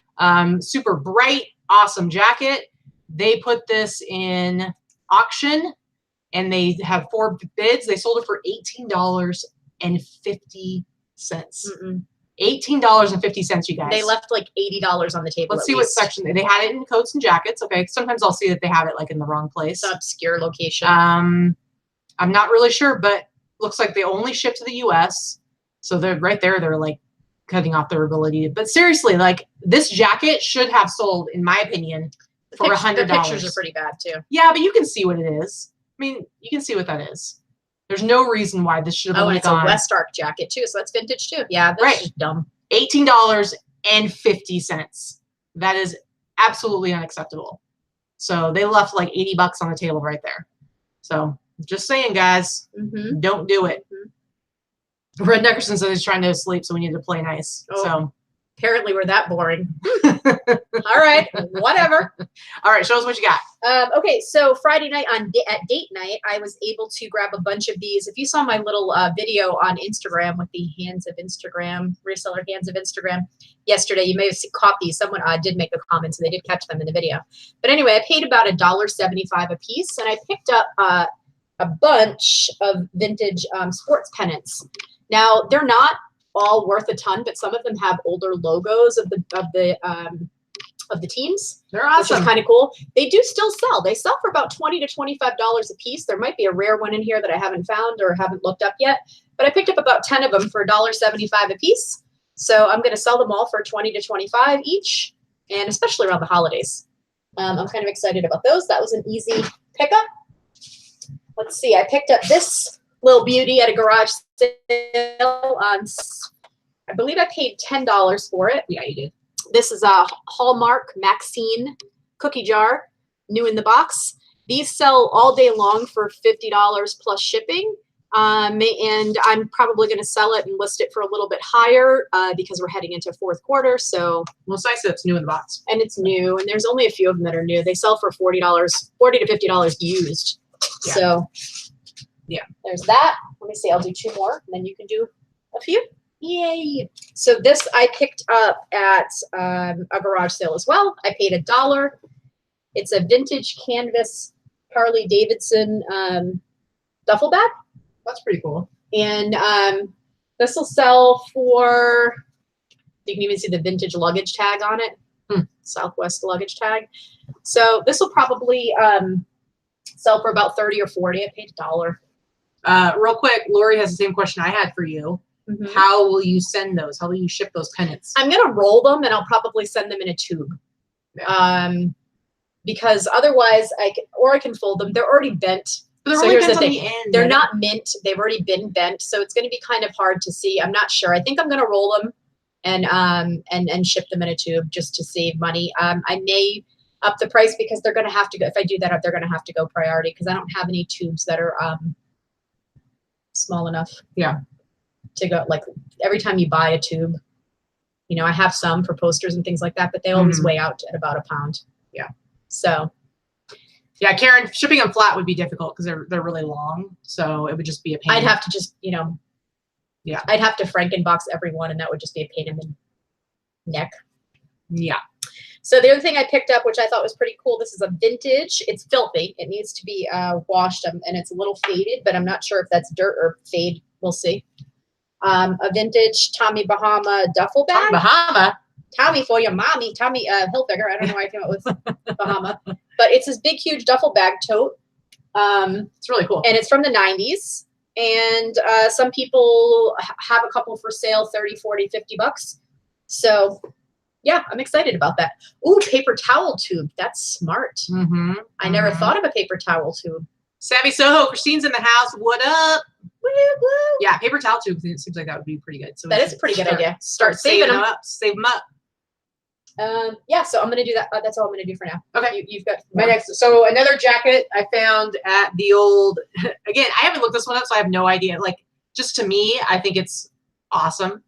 Super bright, awesome jacket. They put this in auction, and they have 4 bids. They sold it for $18.50. $18.50, you guys. They left like $80 on the table. Let's see what section they had it in. Coats and jackets. Okay, sometimes I'll see that they have it like in the wrong place. It's an obscure location. I'm not really sure, but looks like they only ship to the U.S. So they're right there. They're like cutting off their ability. But seriously, like this jacket should have sold, in my opinion, for $100. The pictures are pretty bad too. Yeah, but you can see what it is. I mean, you can see what that is. There's no reason why this should have only gone. Oh, and it's a West Arc jacket too, so that's vintage too. Yeah, that's just dumb. $18.50. That is absolutely unacceptable. So they left like $80 on the table right there. So just saying, guys, don't do it. Red Neckerson says he's trying to sleep, so we need to play nice. Oh. So apparently we're that boring. All right, whatever. All right, show us what you got. Okay, so Friday night at date night, I was able to grab a bunch of these. If you saw my little video on Instagram with the Hands of Instagram, reseller Hands of Instagram, yesterday, you may have caught these. Someone did make a comment, so they did catch them in the video. But anyway, I paid about $1.75 a piece, and I picked up a bunch of vintage sports pennants. Now, they're not all worth a ton, but some of them have older logos of the teams. They're awesome. Which is kind of cool. They do still sell. They sell for about $20 to $25 a piece. There might be a rare one in here that I haven't found or haven't looked up yet, but I picked up about 10 of them for $1.75 a piece. So I'm going to sell them all for $20 to $25 each. and especially around the holidays. I'm kind of excited about those. That was an easy pickup. Let's see. I picked up this little beauty at a garage sale on, I believe I paid $10 for it. Yeah, you did. This is a Hallmark Maxine cookie jar, new in the box. These sell all day long for $50 plus shipping. And I'm probably going to sell it and list it for a little bit higher because we're heading into fourth quarter. So, well, it's nice that it's new in the box. And it's new, and there's only a few of them that are new. They sell for $40 to $50 used. Yeah. So, yeah, there's that. Let me see. I'll do 2 more, and then you can do a few. Yay! So this I picked up at a garage sale as well. I paid $1. It's a vintage canvas Harley Davidson duffel bag. That's pretty cool. And this will sell for, you can even see the vintage luggage tag on it. Southwest luggage tag. So this will probably sell for about 30 or 40. I paid $1. Real quick, Lori has the same question I had for you. How will you send those? How will you ship those pennants? I'm going to roll them, and I'll probably send them in a tube. Because otherwise, I can fold them. They're already bent. But So here's the thing. the end, They're not mint. They've already been bent. So it's going to be kind of hard to see. I'm not sure. I think I'm going to roll them and ship them in a tube just to save money. I may up the price because they're going to have to go. If I do that, they're going to have to go priority because I don't have any tubes that are small enough. Yeah. To go, like every time you buy a tube, you know, I have some for posters and things like that, but they always weigh out at about a pound. Yeah. So. Yeah, Karen, shipping them flat would be difficult because they're really long. So it would just be a pain. I'd have to just, you know, yeah. I'd have to Frankenbox every one, and that would just be a pain in the neck. Yeah. So the other thing I picked up, which I thought was pretty cool, this is a vintage. It's filthy. It needs to be washed, and it's a little faded, but I'm not sure if that's dirt or fade. We'll see. A vintage Tommy Bahama duffel bag. Bahama. Tommy for your mommy. Tommy Hilfiger. I don't know why I came up with Bahama. But it's this big, huge duffel bag tote. It's really cool. And it's from the 90s. And some people have a couple for sale, 30, 40, 50 bucks. So, yeah, I'm excited about that. Ooh, paper towel tube. That's smart. I never thought of a paper towel tube. Savvy Soho, Christine's in the house. What up? Woo, woo. Yeah, paper towel tube. It seems like that would be pretty good. So that is a pretty good idea. Start saving them up. Save them up. Yeah, so I'm going to do that. That's all I'm going to do for now. Okay. You've got my next. So another jacket I found at the old, again, I haven't looked this one up, so I have no idea. Like, just to me, I think it's awesome.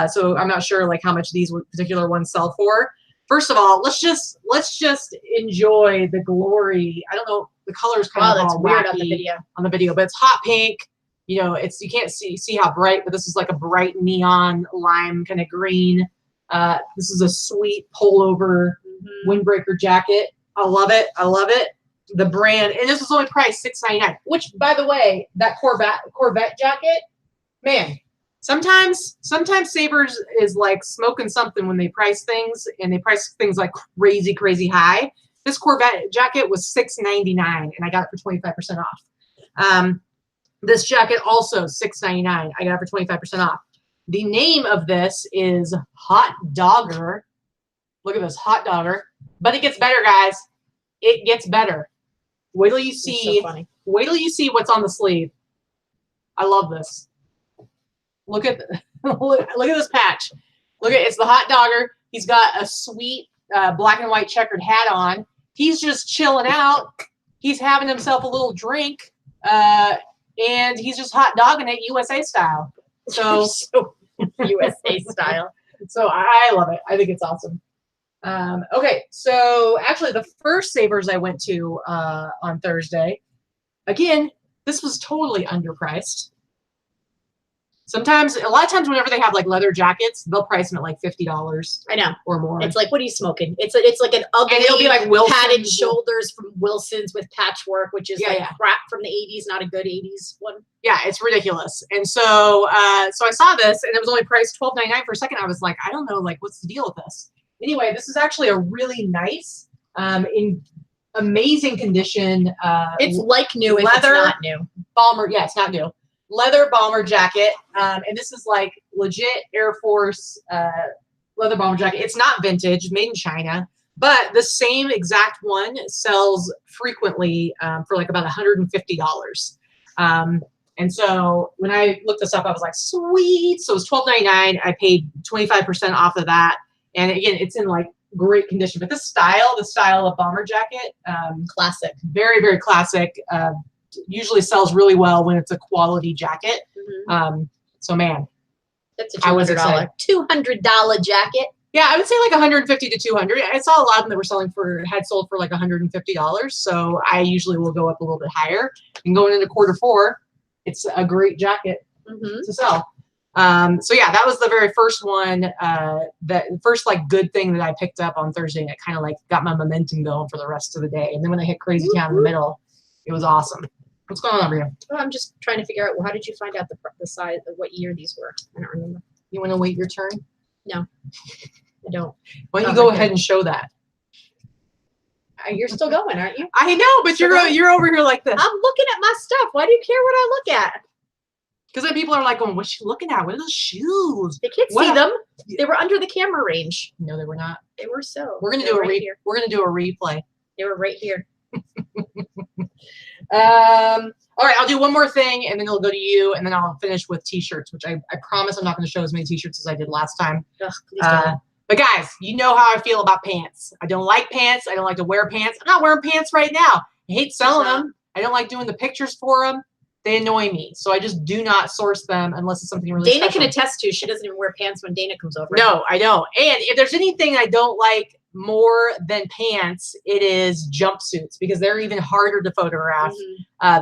So I'm not sure like how much these particular ones sell for. First of all, let's just enjoy the glory. I don't know, the color's kind of that's all weird wacky on the video, but it's hot pink. You know, you can't see how bright, but this is like a bright neon lime kind of green. This is a sweet pullover windbreaker jacket. I love it. I love it. The brand, and this was only priced $6.99. Which, by the way, that Corvette jacket, man. Sometimes Savers is like smoking something when they price things, and they price things like crazy high. This Corvette jacket was $6.99, and I got it for 25% off. This jacket also $6.99. I got it for 25% off. The name of this is Hot Dogger. Look at this, Hot Dogger. But it gets better, guys. It gets better. Wait till you see. So funny. Wait till you see what's on the sleeve. I love this. Look at look at this patch. Look at it's the Hot Dogger. He's got a sweet black and white checkered hat on. He's just chilling out. He's having himself a little drink, and he's just hot dogging it USA style. So USA style. So I love it. I think it's awesome. Okay, so actually the first Savers I went to on Thursday, again, this was totally underpriced. Sometimes, a lot of times whenever they have like leather jackets, they'll price them at like $50. I know. Or more. It's like, what are you smoking? It's like an ugly, and it'll be like Wilson's padded shoulders from Wilson's with patchwork, which is like yeah. crap from the 80s, not a good 80s one. Yeah, it's ridiculous. And so so I saw this, and it was only priced $12.99 for a second. I was like, I don't know, like, what's the deal with this? Anyway, this is actually a really nice, in amazing condition. It's like new leather, if it's not new. Bomber, yeah, it's not new. Leather bomber jacket, and this is like legit Air Force leather bomber jacket. It's not vintage, made in China, but the same exact one sells frequently for like about $150. And so when I looked this up, I was like, sweet. So it was $12.99. I paid 25% off of that. And again, it's in like great condition. But the style of bomber jacket, classic, very, very classic. Usually sells really well when it's a quality jacket. So man, that's a $200 jacket. Yeah, I would say like 150 to 200. I saw a lot of them that were selling had sold for like $150. So I usually will go up a little bit higher. And going into Q4, it's a great jacket to sell. So yeah, that was the very first one, the first like good thing that I picked up on Thursday. And it kind of like got my momentum going for the rest of the day. And then when I hit Crazy Town in the middle, it was awesome. What's going on over here? Well, I'm just trying to figure out, well, how did you find out the size of what year these were? I don't remember. You want to wait your turn? No, I don't. Why don't you go ahead and show that? You're still going, aren't you? I know, but you're over here like this. I'm looking at my stuff. Why do you care what I look at? Because then people are like going, what's she looking at? What are those shoes? They can't see them. They were under the camera range. No, they were not. They were so. We're gonna do we're gonna do a replay. They were right here. All right, I'll do one more thing and then it'll go to you and then I'll finish with t-shirts, which I promise I'm not going to show as many t-shirts as I did last time. Ugh, please don't. But guys, you know how I feel about pants. I don't like pants. I don't like to wear pants. I'm not wearing pants right now. I hate selling them. I don't like doing the pictures for them. They annoy me. So I just do not source them unless it's something really special. Dana can attest to, she doesn't even wear pants when Dana comes over. No, I don't. And if there's anything I don't like more than pants, it is jumpsuits because they're even harder to photograph.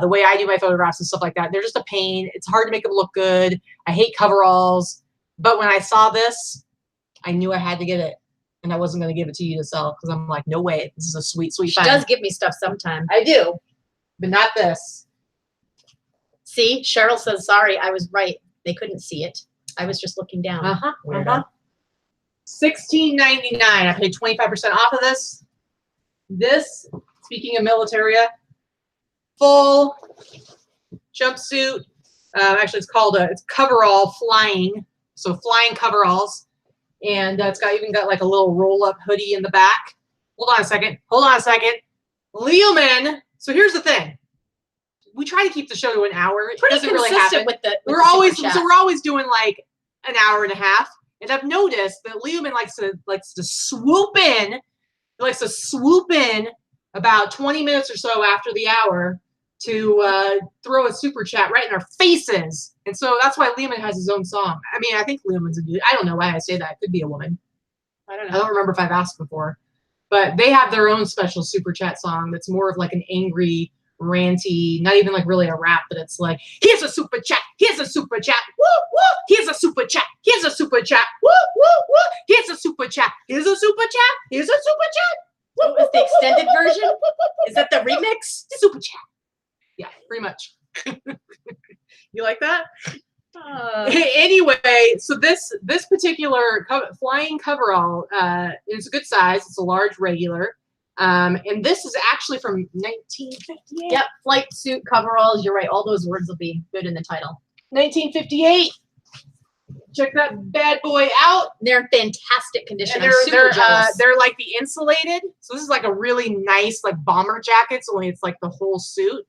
The way I do my photographs and stuff like that, they're just a pain. It's hard to make them look good. I hate coveralls. But when I saw this, I knew I had to get it. And I wasn't going to give it to you to sell because I'm like, no way. This is a sweet, sweet find. She does give me stuff sometimes. I do. But not this. See, Cheryl says, sorry, I was right. They couldn't see it. I was just looking down. $16.99. I paid 25% off of this. This, speaking of military, full jumpsuit. Actually, it's called it's coverall flying. So flying coveralls, and it's even got like a little roll-up hoodie in the back. Hold on a second. Leoman. So here's the thing. We try to keep the show to an hour. It doesn't really happen. We're always doing like an hour and a half. And I've noticed that Leoman likes to swoop in. He likes to swoop in about 20 minutes or so after the hour to throw a super chat right in our faces. And so that's why Leoman has his own song. I mean, I think Leoman's a dude. I don't know why I say that. It could be a woman. I don't know. I don't remember if I've asked before. But they have their own special super chat song that's more of like an angry, ranty, not even like really a rap, but it's like, here's a super chat, here's a super chat, woo woo, here's a super chat, here's a super chat, woo woo woo, here's a super chat, here's a super chat, here's a super chat. What was the extended version? Is that the remix? Super chat. Yeah, pretty much. You like that? Anyway, so this particular flying coverall is a good size. It's a large regular. And this is actually from 1958. Yep, flight suit coveralls. You're right. All those words will be good in the title. 1958. Check that bad boy out. They're in fantastic condition. And they're like the insulated. So this is like a really nice like bomber jackets. Only it's like the whole suit.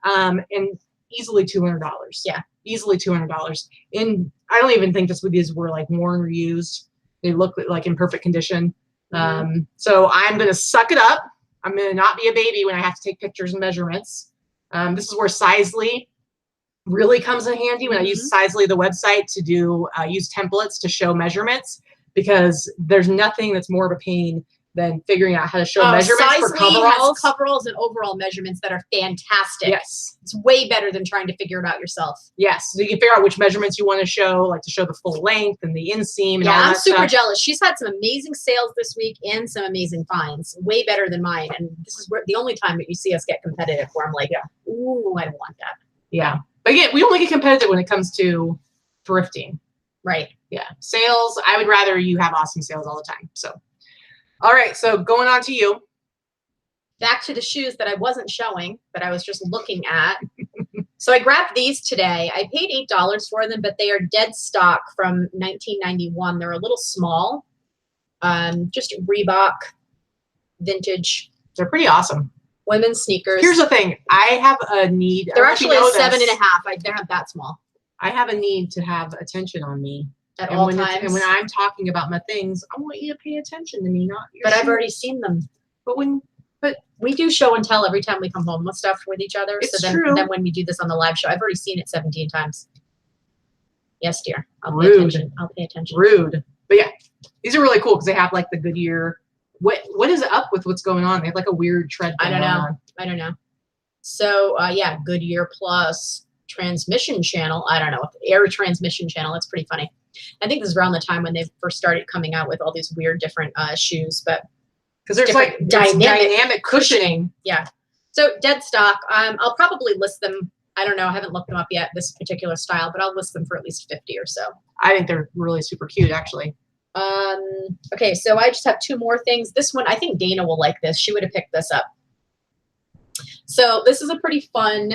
And easily $200. Yeah, easily $200. And I don't even think these were like worn or used. They look like in perfect condition. So I'm going to suck it up. I'm going to not be a baby when I have to take pictures and measurements. This is where Sizely really comes in handy when I use Sizely, the website, to use templates to show measurements, because there's nothing that's more of a pain than figuring out how to show measurements for coveralls. Has coveralls and overall measurements that are fantastic. Yes. It's way better than trying to figure it out yourself. Yes. So you can figure out which measurements you want to show, like to show the full length and the inseam and all that stuff. I'm super jealous. She's had some amazing sales this week and some amazing finds. Way better than mine. And this is the only time that you see us get competitive where I'm like, ooh, I don't want that. Yeah. But again, we only get competitive when it comes to thrifting. Right. Yeah. Sales, I would rather you have awesome sales all the time. So. All right, so going on to you. Back to the shoes that I wasn't showing, but I was just looking at. So I grabbed these today. I paid $8 for them, but they are dead stock from 1991. They're a little small. Just Reebok vintage. They're pretty awesome. Women's sneakers. Here's the thing. I have a need. They're actually a 7.5. They're not that small. I have a need to have attention on me at all times. And when I'm talking about my things, I want you to pay attention to me, not your But shoes. I've already seen them. But we do show and tell every time we come home with stuff with each other. It's so true. Then when we do this on the live show, I've already seen it 17 times. Yes, dear. I'll Rude. pay attention. I'll pay attention. Rude. But yeah, these are really cool because they have like the Goodyear. What is up with what's going on? They have like a weird tread thing I don't know. on. I don't know. So yeah, Goodyear Plus transmission channel. I don't know. Air transmission channel. It's pretty funny. I think this is around the time when they first started coming out with all these weird different shoes, but because there's like dynamic cushioning. Yeah. So dead stock. I'll probably list them. I don't know. I haven't looked them up yet, this particular style, but I'll list them for at least 50 or so. I think they're really super cute, actually. Okay, so I just have 2 more things. This one, I think Dana will like this. She would have picked this up. So this is a pretty fun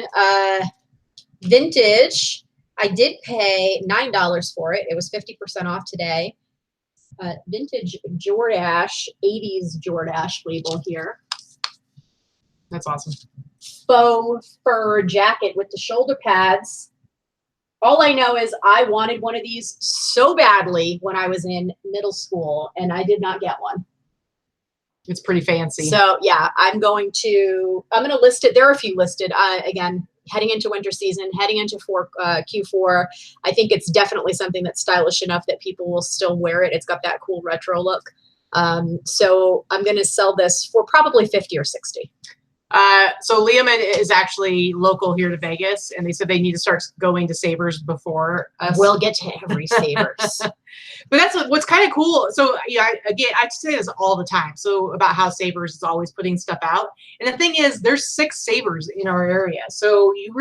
vintage. I did pay $9 for it. It was 50% off today. Vintage Jordache, 80s Jordache label here. That's awesome. Faux fur jacket with the shoulder pads. All I know is I wanted one of these so badly when I was in middle school, and I did not get one. It's pretty fancy. So yeah, I'm going to list it. There are a few listed. Again, heading into winter season, heading into Q4, I think it's definitely something that's stylish enough that people will still wear it. It's got that cool retro look. So I'm going to sell this for probably 50 or 60. So Liam is actually local here to Vegas, and they said they need to start going to Savers before us. We'll get to every Savers. But that's what's kind of cool. So yeah, I say this all the time. So about how Savers is always putting stuff out, and the thing is, there's 6 Savers in our area, so you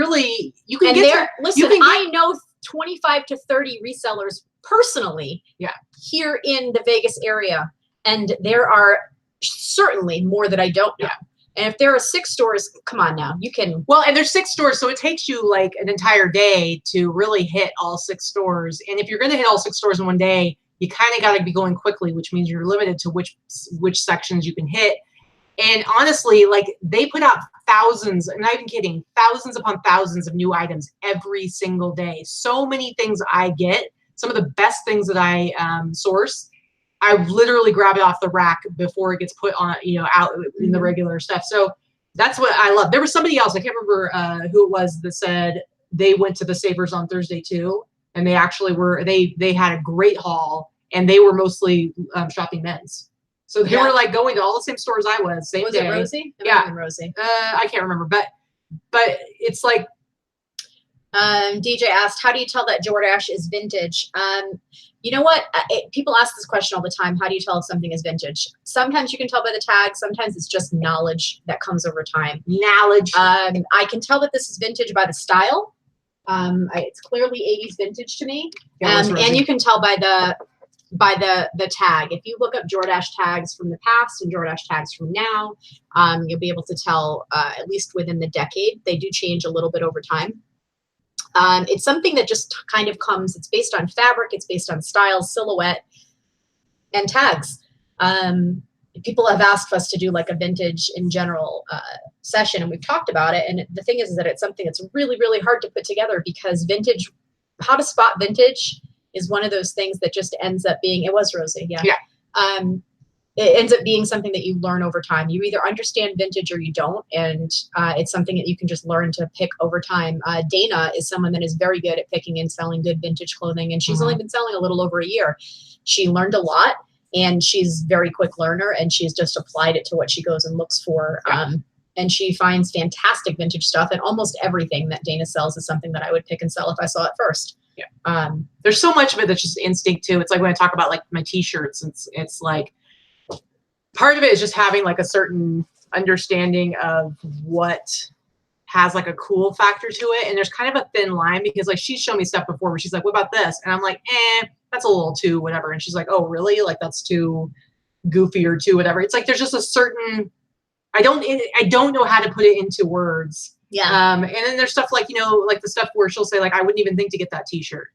can get. Listen, I know 25 to 30 resellers personally. Yeah. Here in the Vegas area, and there are certainly more that I don't know. Yeah. And if there are 6 stores, come on now, you can. Well, and there's 6 stores, so it takes you like an entire day to really hit all 6 stores. And if you're going to hit all 6 stores in one day, you kind of got to be going quickly, which means you're limited to which sections you can hit. And honestly, like they put out thousands, I'm not even kidding, thousands upon thousands of new items every single day. So many things I get, some of the best things that I source. I literally grab it off the rack before it gets put on, out in the regular stuff. So that's what I love. There was somebody else, I can't remember who it was, that said they went to the Savers on Thursday too. And they actually they had a great haul, and they were mostly shopping men's. So they were like going to all the same stores I was. Same was day. It Rosie? Yeah. Rosie. I can't remember, but it's like. DJ asked, how do you tell that Jordache is vintage? You know what? People ask this question all the time. How do you tell if something is vintage? Sometimes you can tell by the tag. Sometimes it's just knowledge that comes over time. Knowledge. I can tell that this is vintage by the style. It's clearly 80s vintage to me. Yeah, and you can tell by the tag. If you look up Jordache tags from the past and Jordache tags from now, you'll be able to tell at least within the decade. They do change a little bit over time. It's something that just kind of comes, it's based on fabric, it's based on style, silhouette, and tags. People have asked us to do like a vintage in general session, and we've talked about it. And the thing is that it's something that's really, really hard to put together, because vintage, how to spot vintage is one of those things that just ends up being, it was Rosie, yeah. It ends up being something that you learn over time. You either understand vintage or you don't, and it's something that you can just learn to pick over time. Dana is someone that is very good at picking and selling good vintage clothing, and she's only been selling a little over a year. She learned a lot, and she's a very quick learner, and she's just applied it to what she goes and looks for. And she finds fantastic vintage stuff, and almost everything that Dana sells is something that I would pick and sell if I saw it first. Yeah. There's so much of it that's just instinct too. It's like when I talk about like my t-shirts, it's like, part of it is just having like a certain understanding of what has like a cool factor to it. And there's kind of a thin line, because like she's shown me stuff before where she's like, what about this? And I'm like, that's a little too whatever. And she's like, oh, really? Like that's too goofy or too whatever. It's like, there's just a certain, I don't know how to put it into words. Yeah. And then there's stuff like, like the stuff where she'll say like, I wouldn't even think to get that t-shirt.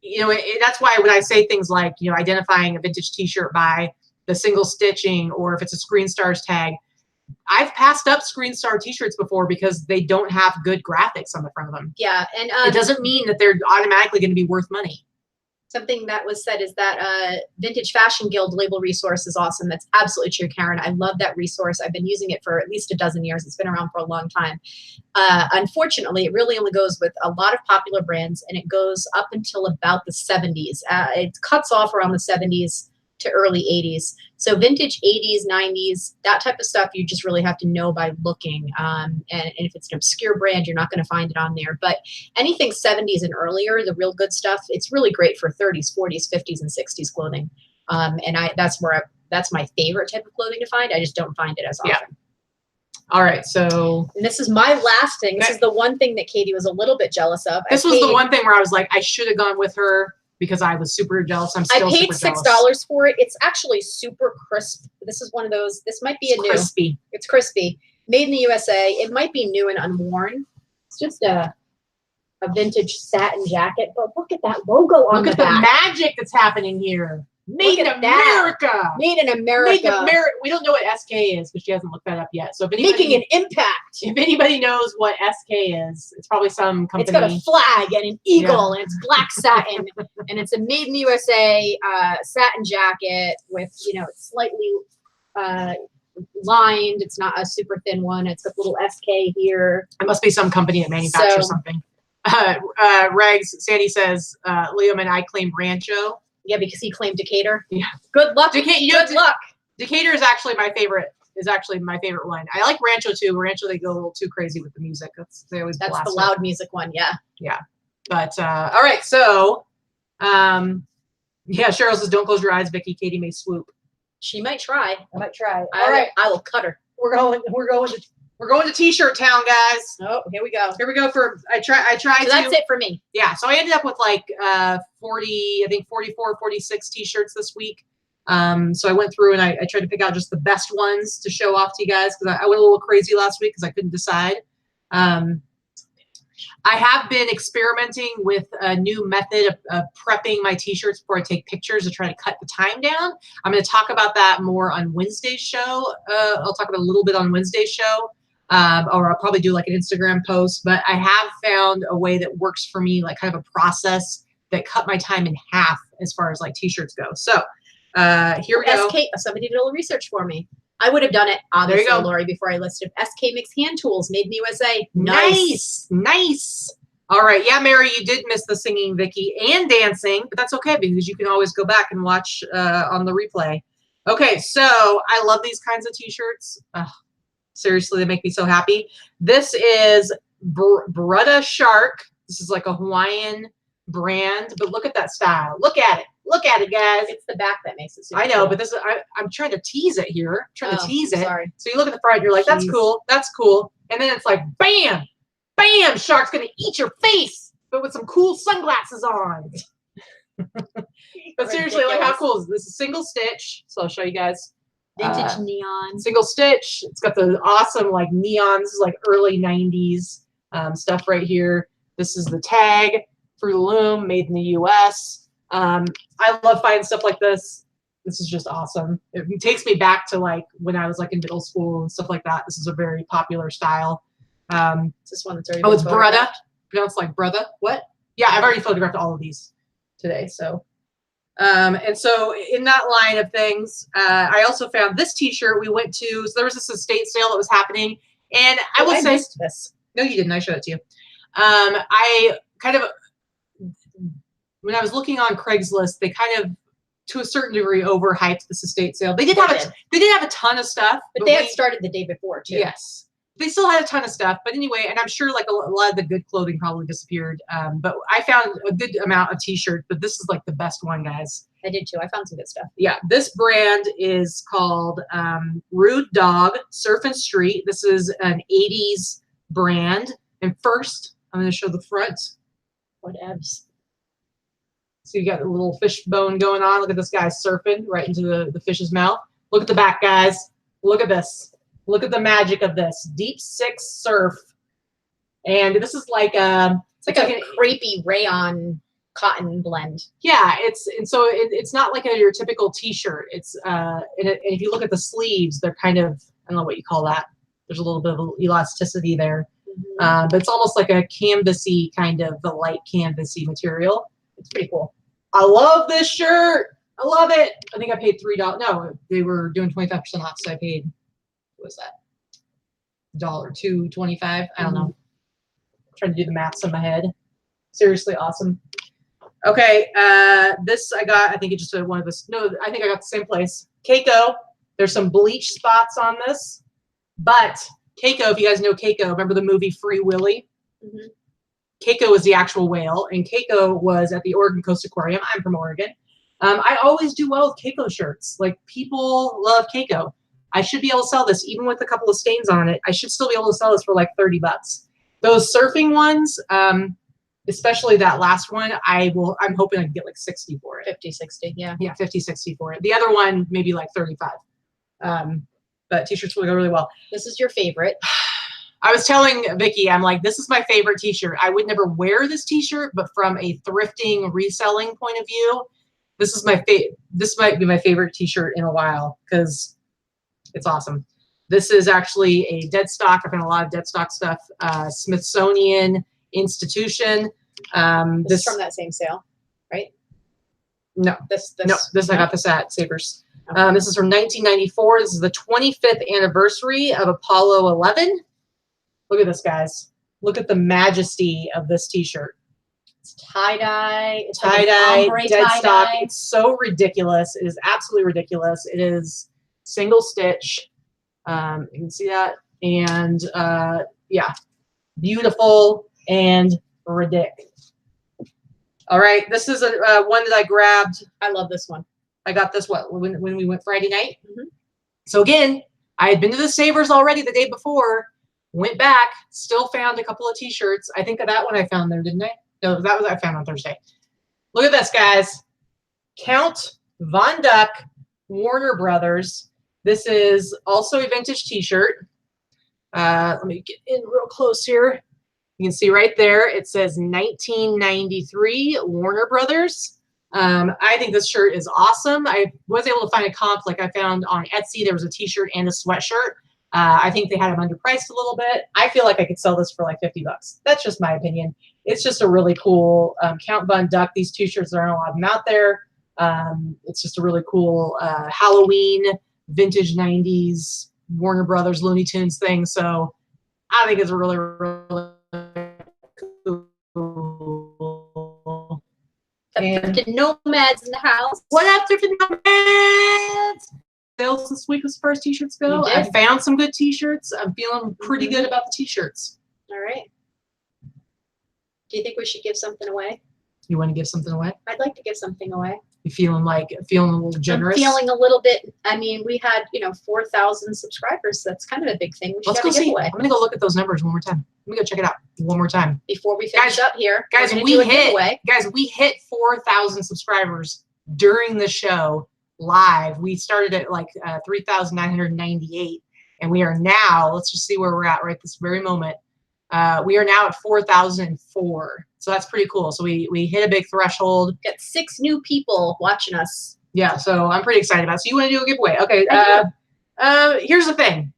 you know, that's why when I say things like, you know, identifying a vintage t-shirt by the single stitching, or if it's a Screen Stars tag, I've passed up Screen Star t-shirts before because they don't have good graphics on the front of them. Yeah, and it doesn't mean that they're automatically going to be worth money. Something that was said is that Vintage Fashion Guild label resource is awesome. That's absolutely true, Karen. I love that resource. I've been using it for at least a dozen years. It's been around for a long time. Unfortunately, it really only goes with a lot of popular brands, and it goes up until about the 70s. It cuts off around the 70s to early 80s. So vintage 80s, 90s, that type of stuff, you just really have to know by looking. And if it's an obscure brand, you're not going to find it on there. But anything 70s and earlier, the real good stuff, it's really great for 30s, 40s, 50s, and 60s clothing. And that's my favorite type of clothing to find. I just don't find it as often. Yeah. All right, so. And this is my last thing. This is the one thing that Katie was a little bit jealous of. This was the one thing where I was like, I should have gone with her, because I was super jealous. I'm still I paid $6 for it. It's actually super crisp. This is one of those. This might be crispy. It's crispy. Made in the USA. It might be new and unworn. It's just a vintage satin jacket. But look at that logo on the back. Look at the magic that's happening here. Made in America. Made in America. We don't know what SK is, but she hasn't looked that up yet. So if making an impact. If anybody knows what SK is, it's probably some company. It's got a flag and an eagle, and it's black satin, and it's a made in the USA satin jacket with, you know, it's slightly lined. It's not a super thin one. It's a little SK here. It must be some company that manufactures something. Regs, Sandy says, Liam and I claim Rancho. Yeah, because he claimed Decatur. Yeah. Good luck. Good luck. Decatur is actually my favorite. One. I like Rancho too. Rancho, they go a little too crazy with the music. That's the loud music one. Yeah. Yeah. But all right. So, yeah. Cheryl says, "Don't close your eyes, Vicky. Katie may swoop." She might try. I might try. All right. I will cut her. We're going to T-shirt town, guys. Oh, here we go. Here we go for, I tried so that's it for me. Yeah, so I ended up with like 44, 46 T-shirts this week. So I went through and I tried to pick out just the best ones to show off to you guys, because I went a little crazy last week because I couldn't decide. I have been experimenting with a new method of prepping my T-shirts before I take pictures to try to cut the time down. I'm going to talk about that more on Wednesday's show. I'll talk about a little bit on Wednesday's show. Or I'll probably do like an Instagram post, but I have found a way that works for me, like kind of a process that cut my time in half as far as like T-shirts go. So here we go. Somebody did a little research for me. I would have done it, obviously, there you go. Lori, before I listed. SK makes hand tools, made in the USA. Nice. All right. Yeah, Mary, you did miss the singing, Vicky, and dancing, but that's okay because you can always go back and watch on the replay. Okay, so I love these kinds of T-shirts. Seriously, they make me so happy. This is Brutta Shark. This is like a Hawaiian brand, but look at that style. Look at it. Look at it, guys. It's the back that makes it super I know, cool. but this is, I'm trying to tease it here. I'm trying to tease it. Sorry. So you look at the front, you're like, that's cool. That's cool. And then it's like, bam, bam, shark's going to eat your face, but with some cool sunglasses on. But seriously, like, how cool is this? This is single stitch. So I'll show you guys. Vintage neon. Single stitch. It's got the awesome like neons, like early 90s stuff right here. This is the tag, Fruit of the Loom, made in the US. I love finding stuff like this. This is just awesome. It takes me back to like when I was like in middle school and stuff like that. This is a very popular style. Is this one that's already it's Brutta. Pronounced like Brutta. What? Yeah, I've already photographed all of these today. So, and so in that line of things, I also found this T-shirt. We went to, so there was this estate sale that was happening, and I will say this. No, you didn't. I showed it to you. I kind of, when I was looking on Craigslist, they kind of, to a certain degree, overhyped this estate sale. They did have a ton of stuff, but they had started the day before too. Yes. They still had a ton of stuff, but anyway, and I'm sure like a lot of the good clothing probably disappeared. But I found a good amount of T-shirts, but this is like the best one, guys. I did too. I found some good stuff. Yeah, this brand is called Rude Dog Surf and Street. This is an 80s brand. And first, I'm going to show the front. What abs? So you got a little fish bone going on. Look at this guy surfing right into the fish's mouth. Look at the back, guys. Look at this. Look at the magic of this. Deep Six Surf. And this is like it's like a crepey rayon cotton blend. Yeah, it's not like your typical t-shirt. It's and if you look at the sleeves, they're kind of, I don't know what you call that. There's a little bit of elasticity there. But it's almost like a canvasy kind of the light canvasy material. It's pretty cool. I love this shirt. I love it. I think I paid $3. No, they were doing 25% off, so I paid, what was that? $2.25. I don't know. I'm trying to do the maths in my head. Seriously awesome. Okay, this I got, I think it's just one of this. No, I think I got the same place. Keiko. There's some bleach spots on this, but Keiko, if you guys know Keiko, remember the movie Free Willy? Keiko was the actual whale, and Keiko was at the Oregon Coast Aquarium. I'm from Oregon. I always do well with Keiko shirts. Like, people love Keiko. I should be able to sell this, even with a couple of stains on it. I should still be able to sell this for like $30. Those surfing ones, especially that last one, I'm hoping I can get like 60 for it. 50, 60, yeah. Yeah, 50, 60 for it. The other one, maybe like 35. But t-shirts will go really well. This is your favorite. I was telling Vicky, I'm like, this is my favorite t-shirt. I would never wear this t-shirt, but from a thrifting, reselling point of view, this is my this might be my favorite t-shirt in a while because it's awesome. This is actually a dead stock. I found a lot of dead stock stuff. Smithsonian Institution. This is from that same sale, right? No, no. I got this at Savers. Okay. This is from 1994. This is the 25th anniversary of Apollo 11. Look at this, guys. Look at the majesty of this t-shirt. It's tie-dye. It's tie-dye, dead stock. It's so ridiculous. It is absolutely ridiculous. It is single stitch. You can see that. And yeah, beautiful and ridiculous. All right, this is a one that I grabbed. I love this one. I got this when we went Friday night. So again, I had been to the Savers already the day before. Went back, still found a couple of t-shirts. I think that one I found there, didn't I? No, that was I found on Thursday. Look at this, guys. Count Von Duck, Warner Brothers. This is also a vintage t-shirt. Let me get in real close here. You can see right there, it says 1993 Warner Brothers. I think this shirt is awesome. I was able to find a comp, like I found on Etsy. There was a t-shirt and a sweatshirt. I think they had them underpriced a little bit. I feel like I could sell this for like $50. That's just my opinion. It's just a really cool Count Von Duck. These t-shirts, there aren't a lot of them out there. It's just a really cool Halloween, vintage 90s, Warner Brothers, Looney Tunes thing. So I think it's really, really cool. And nomads in the house. What up, thrifted nomads? Sales this week as far as t-shirts go. I found some good t-shirts. I'm feeling pretty good about the t-shirts. All right. Do you think we should give something away? You want to give something away? I'd like to give something away. You feeling a little generous? I'm feeling a little bit. I mean, we had 4,000 subscribers. So that's kind of a big thing. We should have a giveaway. I'm gonna go look at those numbers one more time. Let me go check it out one more time before we finish up here. Guys, we hit 4,000 subscribers during the show. Live. We started at like 3,998, and we are now, let's just see where we're at right this very moment. We are now at 4,004. So that's pretty cool. So we hit a big threshold. Got 6 new people watching us. Yeah, so I'm pretty excited about it. So you want to do a giveaway? Okay. Here's the thing.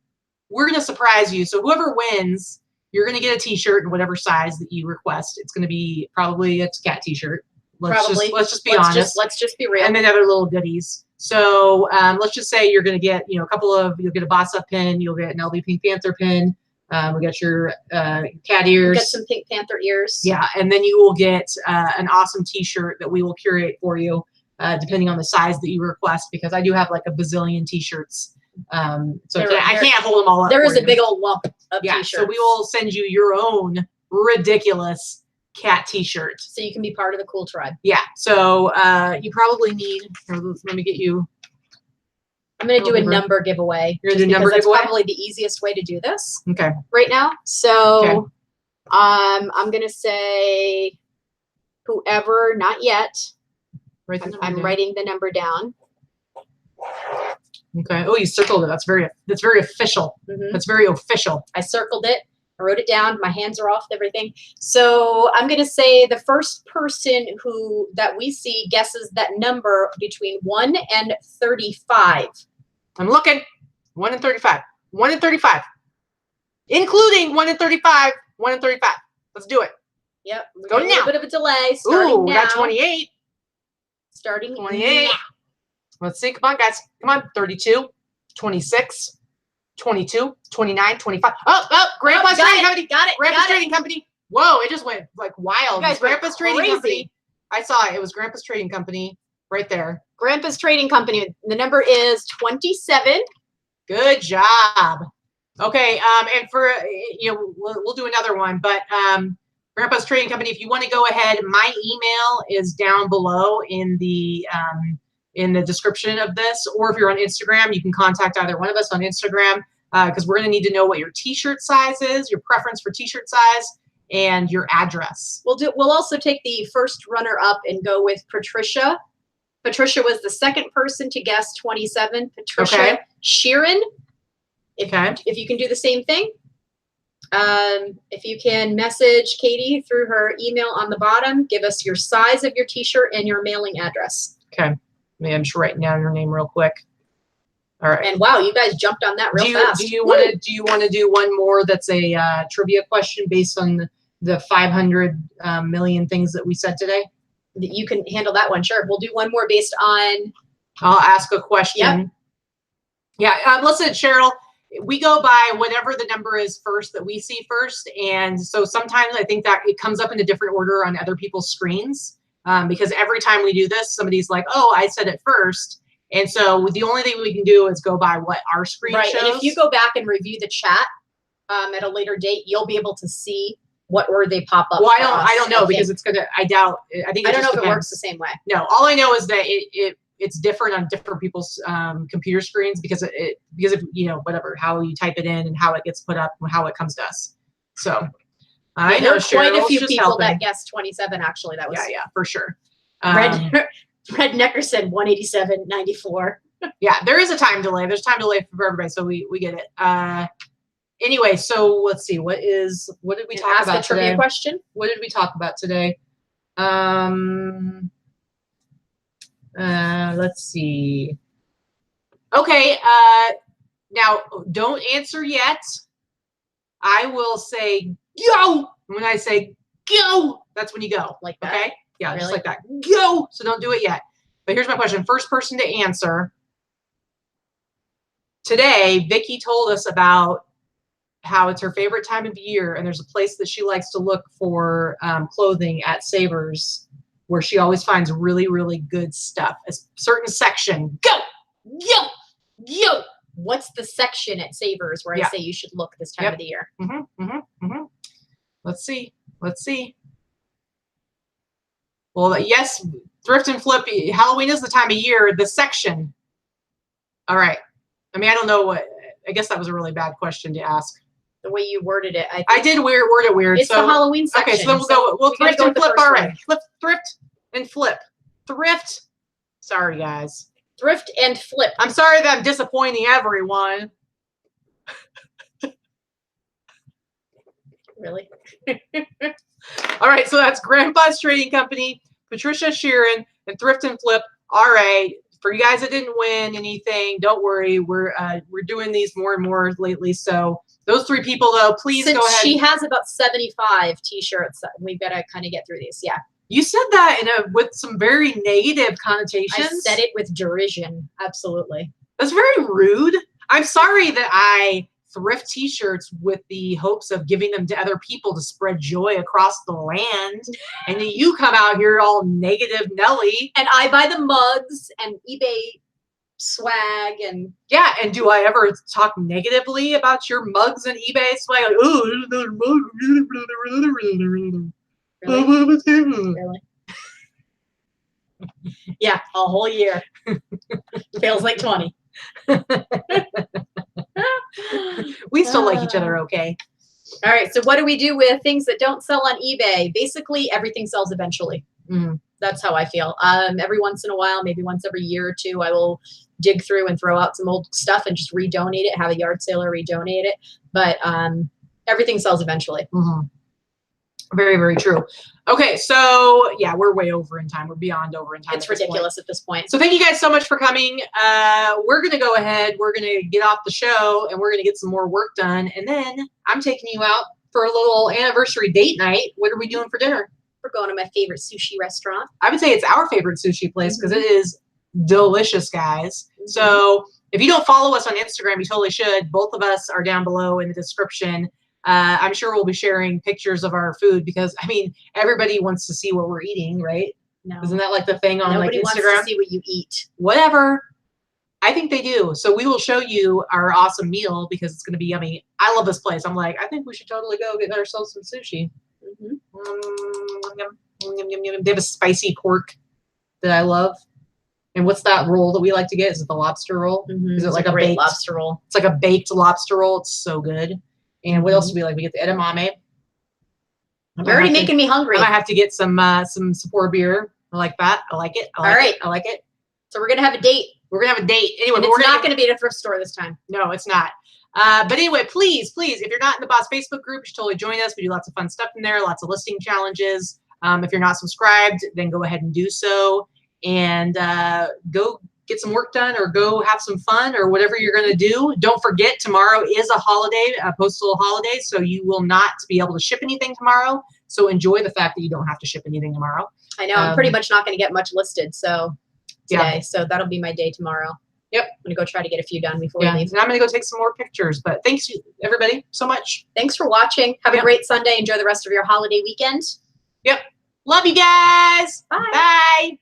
We're going to surprise you. So whoever wins, you're going to get a t-shirt in whatever size that you request. It's going to be probably a cat t-shirt. Let's just be honest. Let's just be real. And then other little goodies. So let's just say you're going to get, you'll get a Boss Up pin, you'll get an LB Pink Panther pin, we got your cat ears. Get some Pink Panther ears. Yeah, and then you will get an awesome t-shirt that we will curate for you, depending on the size that you request, because I do have like a bazillion t-shirts. So I can't hold them all up. There is a big old lump of t-shirts. So we will send you your own ridiculous cat t-shirt, so you can be part of the cool tribe. Yeah, so you probably need, let me get you, I'm going to do a number giveaway. You're going to do a number giveaway? That's probably the easiest way to do this. Okay. Right now. So I'm going to say whoever, not yet. I'm writing the number down. Okay. Oh, you circled it. That's very official. That's very official. I circled it. I wrote it down. My hands are off everything. So I'm going to say the first person that we see guesses that number between 1 and 35. I'm looking. 1 and 35. 1 and 35. Including 1 and 35. 1 and 35. Let's do it. Yep. Go now. A little bit of a delay. Starting Ooh, now. we got 28. Starting 28. now. Let's see. Come on, guys. Come on. 32. 26. 22, 29, 25. Oh, Grandpa's Trading Company. Got it. Grandpa's Trading Company. Whoa, it just went like wild. Guys, Grandpa's Trading crazy. Company. I saw it. It was Grandpa's Trading Company right there. Grandpa's Trading Company. The number is 27. Good job. Okay, and for, we'll do another one, but Grandpa's Trading Company, if you want to go ahead, my email is down below in the description of this, or if you're on Instagram, you can contact either one of us on Instagram, because we're going to need to know what your t-shirt size is, your preference for t-shirt size, and your address. We'll also take the first runner-up and go with Patricia. Patricia was the second person to guess 27. Patricia Sheeran. If you can do the same thing. If you can message Katie through her email on the bottom, give us your size of your t-shirt and your mailing address. Okay. I'm just writing down your name real quick. All right. And wow, you guys jumped on that real fast. Do you want to do one more that's a trivia question based on the 500 million things that we said today? You can handle that one. Sure. We'll do one more based on. I'll ask a question. Yep. Yeah. Listen, Cheryl, we go by whatever the number is first that we see first. And so sometimes I think that it comes up in a different order on other people's screens. Because every time we do this, somebody's like, oh, I said it first. And so the only thing we can do is go by what our screen shows. And if you go back and review the chat at a later date, you'll be able to see what order they pop up. Well, I don't know because it's gonna. I doubt. I think. I don't know if it works the same way. No, all I know is that it's different on different people's computer screens because of whatever, how you type it in and how it gets put up and how it comes to us. So. I know quite a few people that guessed 27. Actually, that was yeah, for sure. Red Neckerson 187.94. Yeah, there is a time delay. There's time delay for everybody, so we get it. Anyway, so let's see. What did we talk about today? Trivia question. What did we talk about today? Let's see. Okay. Now don't answer yet. I will say go. When I say go, that's when you go. Like that? Okay? Yeah, really? Just like that. Go. So don't do it yet. But here's my question. First person to answer. Today, Vicki told us about how it's her favorite time of year, and there's a place that she likes to look for clothing at Savers where she always finds really, really good stuff. A certain section. Go. Go. Go. What's the section at Savers where I say you should look this time of the year? Let's see. Well, yes, thrift and flip. Halloween is the time of year. The section. All right. I mean, I don't know what. I guess that was a really bad question to ask. The way you worded it, I did word it weird. It's the Halloween section. Okay, so then we'll go. We'll thrift and flip. All right, thrift and flip. Thrift. Sorry, guys. Thrift and flip. I'm sorry that I'm disappointing everyone. Really? All right, so that's Grandpa's Trading Company, Patricia Sheeran, and Thrift and Flip. All right, for you guys that didn't win anything, don't worry. We're doing these more and more lately. So those three people, though, please go ahead. She has about 75 T-shirts. We've got to kind of get through these. Yeah. You said that with some very negative connotations. I said it with derision. Absolutely. That's very rude. I'm sorry that I thrift T-shirts with the hopes of giving them to other people to spread joy across the land, and then you come out here all negative Nelly. And I buy the mugs and eBay swag and yeah. And do I ever talk negatively about your mugs and eBay swag? Like, oh, really? Yeah, a whole year. Feels like 20. We still like each other, okay? All right, so what do we do with things that don't sell on eBay? Basically, everything sells eventually. That's how I feel. Every once in a while, maybe once every year or two, I will dig through and throw out some old stuff and just redonate it, have a yard sale or redonate it. But Everything sells eventually. Mm-hmm. Very, very true. Okay, so yeah, we're way over in time. We're beyond over in time. It's ridiculous at this point. So thank you guys so much for coming. We're gonna go ahead. We're gonna get off the show, and we're gonna get some more work done. And then I'm taking you out for a little anniversary date night. What are we doing for dinner? We're going to my favorite sushi restaurant. I would say it's our favorite sushi place because it is delicious, guys. So if you don't follow us on Instagram, you totally should. Both of us are down below in the description. I'm sure we'll be sharing pictures of our food because, I mean, everybody wants to see what we're eating, right? No. Isn't that like the thing on Nobody like Instagram? wants to see what you eat. Whatever. I think they do. So we will show you our awesome meal because it's going to be yummy. I love this place. I'm like, I think we should totally go get ourselves some sushi. They have a spicy pork that I love. And what's that roll that we like to get? Is it the lobster roll? Is it like a great baked lobster roll? It's like a baked lobster roll. It's so good. And what else do we like? We get the edamame. You're already making me hungry. I might have to get some Sapporo beer. I like that. I like it. I like it. So we're gonna have a date. We're gonna have a date. Anyway, and it's not gonna be at a thrift store this time. No, it's not. But anyway, please, if you're not in the Boss Facebook group, you should totally join us. We do lots of fun stuff in there, lots of listing challenges. If you're not subscribed, then go ahead and do so. And go get some work done or go have some fun or whatever you're going to do. Don't forget, tomorrow is a holiday, a postal holiday, so you will not be able to ship anything tomorrow. So enjoy the fact that you don't have to ship anything tomorrow. I know. I'm pretty much not going to get much listed today. Yeah. So that'll be my day tomorrow. Yep. I'm going to go try to get a few done before we leave. And I'm going to go take some more pictures. But thanks, everybody, so much. Thanks for watching. Have a great Sunday. Enjoy the rest of your holiday weekend. Yep. Love you guys. Bye. Bye.